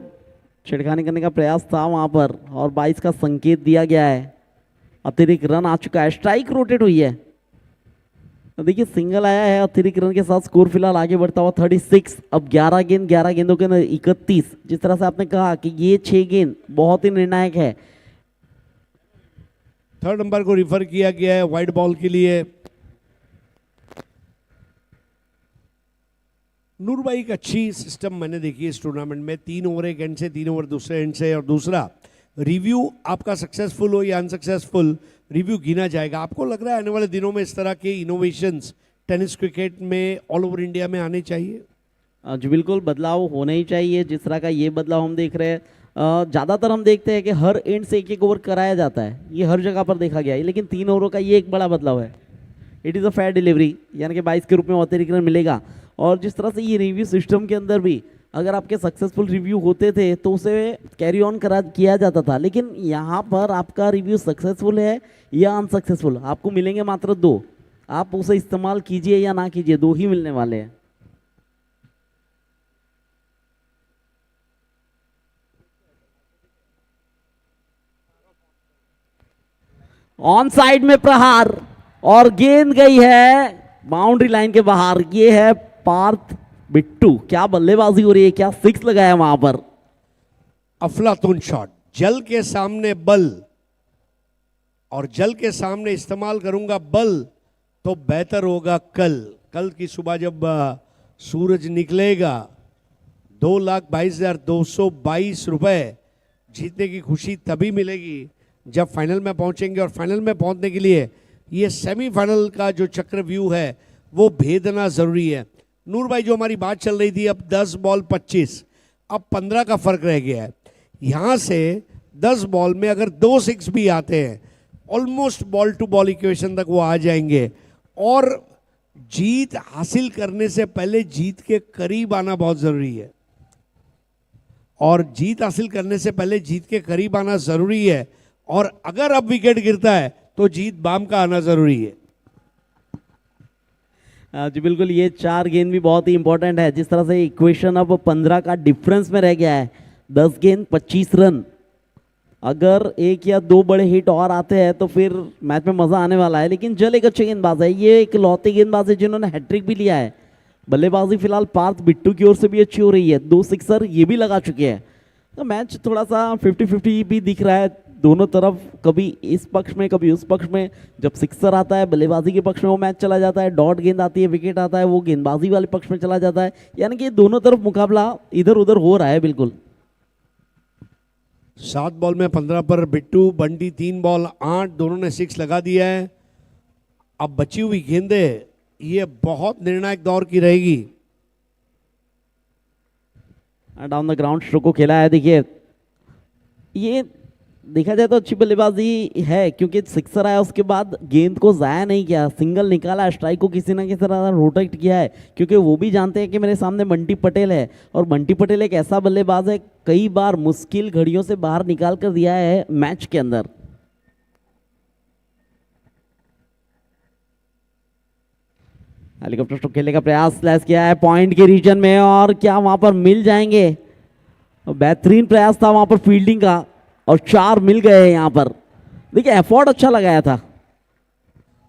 छिड़खानी करने का प्रयास था वहां पर, और 22 का संकेत दिया गया है। अतिरिक्त रन आ चुका है, स्ट्राइक रोटेट हुई है। तो देखिए सिंगल आया है, अतिरिक्त रन के साथ स्कोर फिलहाल आगे बढ़ता हुआ 36। अब 11 गेंदों के अंदर 31। जिस तरह से आपने कहा कि ये 6 गेंद बहुत ही निर्णायक है। 3rd नंबर को रिफर किया गया है वाइड बॉल के लिए। नूर भाई एक अच्छी सिस्टम मैंने देखी है इस टूर्नामेंट में, 3 ओवर एक एंड से, 3 ओवर दूसरे एंड से, और दूसरा रिव्यू आपका सक्सेसफुल हो या अनसक्सेसफुल रिव्यू गिना जाएगा। आपको लग रहा है आने वाले दिनों में इस तरह के इनोवेशंस टेनिस क्रिकेट में ऑल ओवर इंडिया में आने चाहिए? जी बिल्कुल, बदलाव होना ही चाहिए। जिस तरह का ये बदलाव हम देख रहे हैं, ज़्यादातर हम देखते हैं कि हर एंड से एक एक ओवर कराया जाता है, ये हर जगह पर देखा गया है, लेकिन 3 ओवरों का ये एक बड़ा बदलाव है। It is a fair delivery, यानी कि 22 के रूप में अतिरिक्त रन मिलेगा। और जिस तरह से ये रिव्यू सिस्टम के अंदर भी अगर आपके सक्सेसफुल रिव्यू होते थे तो उसे कैरी ऑन किया जाता था, लेकिन यहाँ पर आपका रिव्यू सक्सेसफुल है या अनसक्सेसफुल, आपको मिलेंगे मात्र 2। आप उसे इस्तेमाल कीजिए या ना कीजिए, 2 ही मिलने वाले हैं। ऑन साइड में प्रहार और गेंद गई है बाउंड्री लाइन के बाहर। ये है पार्थ बिट्टू, क्या बल्लेबाजी हो रही है, क्या 6 लगाया वहां पर। अफलातून शॉट, जल के सामने बल, और जल के सामने इस्तेमाल करूंगा बल तो बेहतर होगा कल की सुबह जब सूरज निकलेगा। 2,22,222 रुपए जीतने की खुशी तभी मिलेगी जब फाइनल में पहुंचेंगे, और फाइनल में पहुंचने के लिए ये सेमीफाइनल का जो चक्रव्यूह है वो भेदना जरूरी है। नूर भाई, जो हमारी बात चल रही थी, अब 10 बॉल 25, अब 15 का फर्क रह गया है। यहां से 10 बॉल में अगर 2 6 भी आते हैं, almost ball to ball equation तक वो आ जाएंगे, और जीत हासिल करने से पहले जीत के करीब आना बहुत जरूरी है, और जीत हासिल करने से पहले जीत के करीब आना जरूरी है, और अगर अब विकेट गिरता है तो जीत बाम का आना जरूरी है। जी बिल्कुल, ये 4 गेंद भी बहुत ही इंपॉर्टेंट है। जिस तरह से इक्वेशन अब 15 का डिफरेंस में रह गया है, 10 गेंद 25 रन, अगर 1 या 2 बड़े हिट और आते हैं तो फिर मैच में मजा आने वाला है। लेकिन जल एक अच्छे गेंदबाज है, ये एक लौते गेंदबाज है जिन्होंने हैट्रिक भी लिया है। बल्लेबाजी फिलहाल पार्थ बिट्टू की ओर से भी अच्छी हो रही है, 2 सिक्सर ये भी लगा चुके हैं। तो मैच थोड़ा सा 50-50 भी दिख रहा है दोनों तरफ, कभी इस पक्ष में कभी उस पक्ष में। जब सिक्सर आता है बल्लेबाजी के पक्ष में वो मैच चला जाता है, डॉट गेंद आती है विकेट आता है वो गेंदबाजी वाले पक्ष में चला जाता है, यानी कि दोनों तरफ मुकाबला इधर उधर हो रहा है। बिल्कुल 7 बॉल में 15 पर बिट्टू, बंटी 3 बॉल 8, दोनों ने 6 लगा दिया है। अब बची हुई गेंदें ये बहुत निर्णायक दौर की रहेगी। डाउन द ग्राउंड स्ट्रोक को खेला है। देखिए ये देखा जाए तो अच्छी बल्लेबाजी है, क्योंकि सिक्सर आया उसके बाद गेंद को ज़ाया नहीं किया, सिंगल निकाला, स्ट्राइक को किसी ना किसी तरह रोटेट किया है, क्योंकि वो भी जानते हैं कि मेरे सामने बंटी पटेल है, और बंटी पटेल एक ऐसा बल्लेबाज है कई बार मुश्किल घड़ियों से बाहर निकाल कर दिया है मैच के अंदर। हेलीकॉप्टर स्ट्रोक खेलने का प्रयास स्लैश किया है पॉइंट के रीजन में, और क्या वहां पर मिल जाएंगे? बेहतरीन प्रयास था वहां पर फील्डिंग का, और 4 मिल गए यहाँ पर। देखिए एफर्ट अच्छा लगाया था,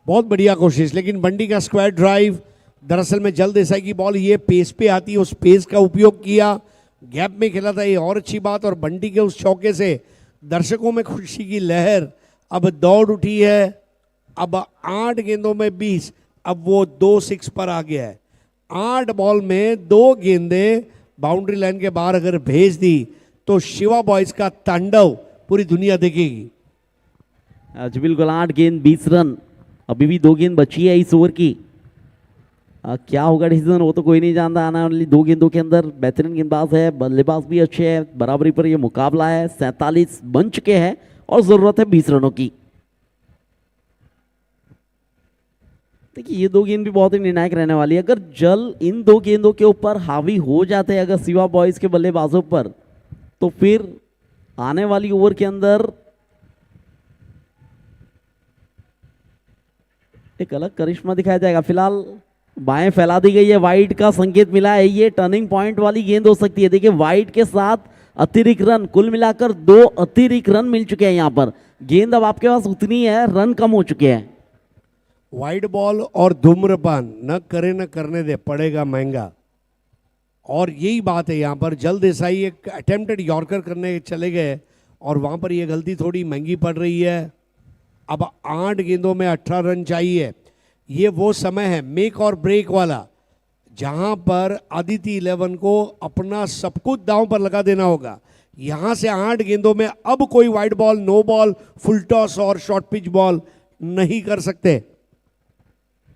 बहुत बढ़िया कोशिश, लेकिन बंटी का स्क्वायर ड्राइव दरअसल में जल देसाई की बॉल ये पेस पे आती है, उस पेस का उपयोग किया, गैप में खेला था, ये और अच्छी बात। और बंटी के उस चौके से दर्शकों में खुशी की लहर अब दौड़ उठी है। अब 8 गेंदों में 20, अब वो 2 6 पर आ गया है। 8 बॉल में 2 गेंदें बाउंड्री लाइन के बाहर अगर भेज दी तो शिवा बॉयज का तांडव पूरी दुनिया देखेगी। जी बिल्कुल, 8 गेंद 20 रन, अभी भी 2 गेंद बची है इस ओवर की। क्या होगा डिसीजन वो तो कोई नहीं जानता। आने वाली 2 गेंदों के अंदर बेहतरीन गेंदबाज है, बल्लेबाज भी अच्छे हैं, बराबरी पर ये मुकाबला है। 47 बन चुके हैं और जरूरत है 20 रनों की। देखिए ये 2 गेंद भी बहुत ही निर्णायक रहने वाली है। अगर जल इन 2 गेंदों के ऊपर हावी हो जाते हैं अगर शिवा बॉयज के बल्लेबाजों पर, तो फिर आने वाली ओवर के अंदर एक अलग करिश्मा दिखाया जाएगा। फिलहाल बाएं फैला दी गई है, वाइड का संकेत मिला है, ये टर्निंग पॉइंट वाली गेंद हो सकती है। देखिए वाइड के साथ अतिरिक्त रन, कुल मिलाकर 2 अतिरिक्त रन मिल चुके हैं यहाँ पर। गेंद अब आपके पास उतनी है, रन कम हो चुके हैं। वाइड बॉल और धूम्रपान न करे न करने दे, पड़ेगा महंगा। और यही बात है यहाँ पर। जल देसाई एक अटेम्प्टेड यॉर्कर करने चले गए और वहाँ पर ये गलती थोड़ी महंगी पड़ रही है। अब 8 गेंदों में 18 रन चाहिए। ये वो समय है मेक और ब्रेक वाला, जहां पर आदित्य 11 को अपना सब कुछ दांव पर लगा देना होगा। यहां से 8 गेंदों में अब कोई wide ball, no ball, full toss और शॉर्ट पिच बॉल नहीं कर सकते।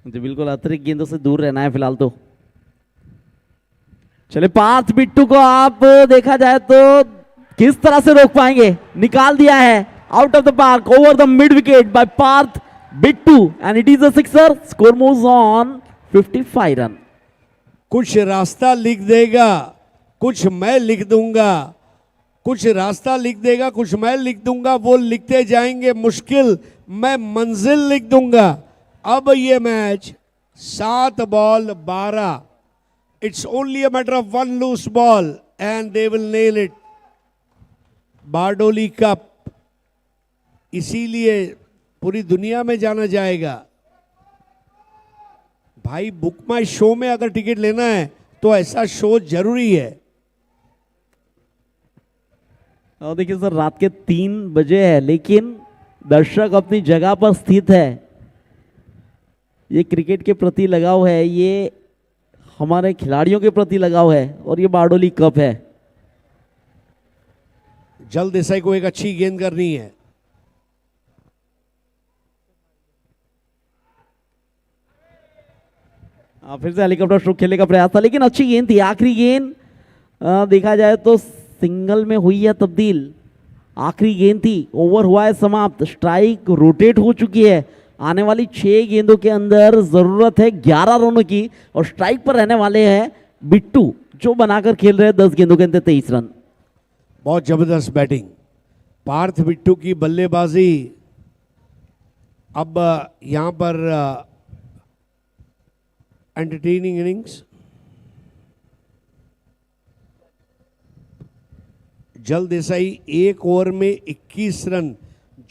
जी बिल्कुल, अतिरिक्त गेंदों से दूर रहना है फिलहाल तो। चले पार्थ बिट्टू को आप देखा जाए तो किस तरह से रोक पाएंगे, निकाल दिया है out of the park over the mid wicket by Parth Bittu and it is a sixer. Score moves on 55 runs. कुछ रास्ता लिख देगा, कुछ मैं लिख दूंगा, कुछ रास्ता लिख देगा, कुछ मैं लिख दूंगा, वो लिखते जाएंगे मुश्किल, मैं मंजिल लिख दूंगा। अब ये match 7 ball 12, it's only a matter of 1 loose ball and they will nail it. Bardoli cup इसीलिए पूरी दुनिया में जाना जाएगा। भाई बुक माई शो में अगर टिकट लेना है तो ऐसा शो जरूरी है। और देखिए सर, रात के 3 बजे है लेकिन दर्शक अपनी जगह पर स्थित है। ये क्रिकेट के प्रति लगाव है, ये हमारे खिलाड़ियों के प्रति लगाव है और ये बारडोली कप है। जल देसाई को एक अच्छी गेंद करनी है। फिर से हेलीकॉप्टर स्ट्रोक खेलने का प्रयास था लेकिन अच्छी गेंद थी। आखिरी गेंद देखा जाए तो सिंगल में हुई है तब्दील। आखिरी गेंद थी, ओवर हुआ है समाप्त, स्ट्राइक रोटेट हो चुकी है। आने वाली 6 गेंदों के अंदर जरूरत है 11 रनों की और स्ट्राइक पर रहने वाले हैं बिट्टू जो बनाकर खेल रहे हैं 10 गेंदों के अंदर 23 रन। बहुत जबरदस्त बैटिंग पार्थ बिट्टू की बल्लेबाजी। अब यहां पर एंटरटेनिंग इनिंग्स। जल देसाई 1 ओवर में 21 रन,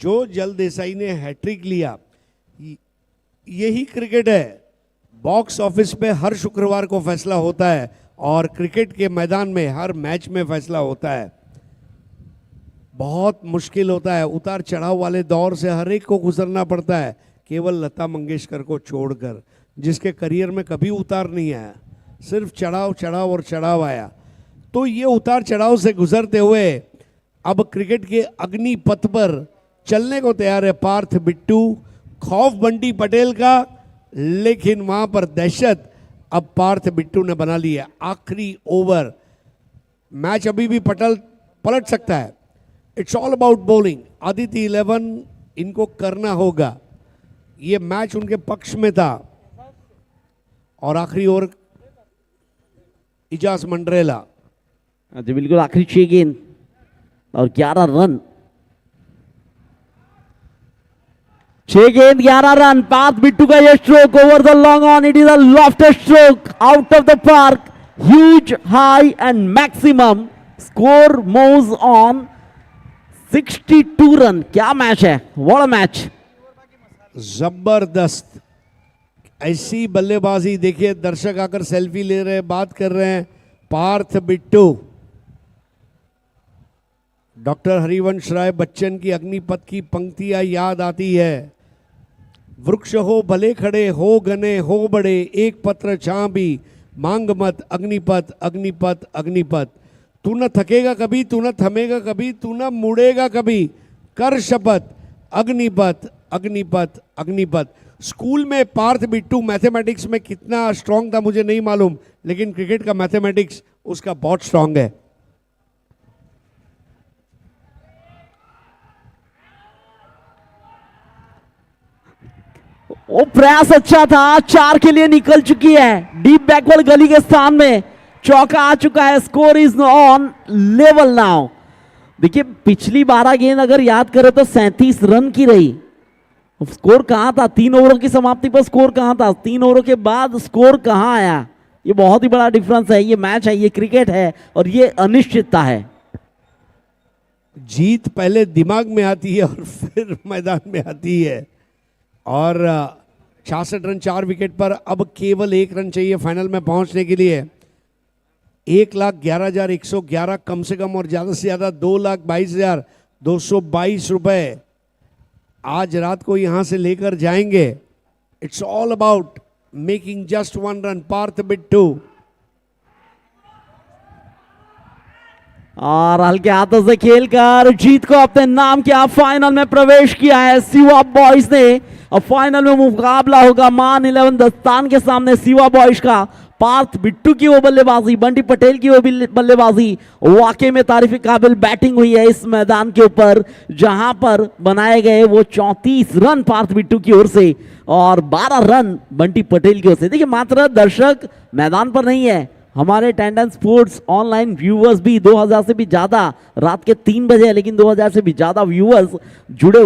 जो जल देसाई ने हैट्रिक लिया, यही क्रिकेट है। बॉक्स ऑफिस पे हर शुक्रवार को फैसला होता है और क्रिकेट के मैदान में हर मैच में फैसला होता है। बहुत मुश्किल होता है, उतार चढ़ाव वाले दौर से हर एक को गुजरना पड़ता है, केवल लता मंगेशकर को छोड़कर, जिसके करियर में कभी उतार नहीं आया, सिर्फ चढ़ाव चढ़ाव और चढ़ाव आया। तो ये उतार चढ़ाव से गुजरते हुए अब क्रिकेट के अग्नि पथ पर चलने को तैयार है पार्थ बिट्टू। खौफ बंटी पटेल का, लेकिन वहां पर दहशत अब पार्थ बिट्टू ने बना ली है। आखिरी ओवर, मैच अभी भी पलट सकता है। It's all about bowling. Aditya 11 इनको करना होगा, ये मैच उनके पक्ष में था। और आखिरी ओवर इजाज मंडरेला। जी बिल्कुल, आखिरी 6 गेंद और 11 रन। 6 गेंद 11 रन। पार्थ बिट्टू का ये stroke over the long on, it is a lofted stroke out of the park, huge, high and maximum. Score moves on 62 run. क्या मैच है, व्हाट अ मैच। जबरदस्त ऐसी बल्लेबाजी देखिए, दर्शक आकर सेल्फी ले रहे हैं, बात कर रहे हैं। पार्थ बिट्टू, डॉक्टर हरिवंश राय बच्चन की अग्निपथ की पंक्तियां याद आती है। वृक्ष हो भले खड़े, हो घने हो बड़े, एक पत्र छां भी मांग मत, अग्निपथ अग्निपथ अग्निपथ। तू न थकेगा कभी, तू न थमेगा कभी, तू न मुड़ेगा कभी, कर शपथ, अग्निपथ अग्निपथ अग्निपथ। स्कूल में पार्थ बिट्टू मैथमेटिक्स में कितना स्ट्रांग था मुझे नहीं मालूम, लेकिन क्रिकेट का मैथमेटिक्स उसका बहुत स्ट्रांग है। वो प्रयास अच्छा था, 4 के लिए निकल चुकी है। डीप बैकवर्ड गली के स्थान में चौका आ चुका है। Score is on level now. देखिए पिछली 12 गेंद अगर याद करें तो 37 रन की रही। स्कोर कहां था 3 ओवरों की समाप्ति पर, स्कोर कहां था 3 ओवरों के बाद, स्कोर कहां आया। ये बहुत ही बड़ा डिफरेंस है। ये मैच है, ये क्रिकेट है और ये अनिश्चितता है। जीत पहले दिमाग में आती है और फिर मैदान में आती है। और 66 रन 4 विकेट पर, अब केवल 1 रन चाहिए फाइनल में पहुंचने के लिए। 1,11,111 कम से कम और ज्यादा से ज्यादा 2,22,222 रुपए आज रात को यहां से लेकर जाएंगे। It's all about making just 1 run. Parth Bittu. और हल्के हाथों से खेलकर जीत को अपने नाम किया, फाइनल में प्रवेश किया है सिवा बॉयज ने। अब फाइनल में मुकाबला होगा मान 11 दस्तान के सामने सिवा बॉयज का। पार्थ बिट्टू की वो बल्लेबाजी, बंटी पटेल की वो बल्लेबाजी, वाकई में तारीफ काबिल बैटिंग हुई है इस मैदान के ऊपर, जहां पर बनाए गए वो 34 रन पार्थ बिट्टू की ओर से और 12 रन बंटी पटेल की ओर से। देखिए मात्र दर्शक मैदान पर नहीं है, हमारे टेंडन स्पोर्ट्स ऑनलाइन व्यूअर्स भी 2000 से भी ज्यादा रात के 3 बजे है, लेकिन 2000 से भी ज्यादा व्यूअर्स जुड़े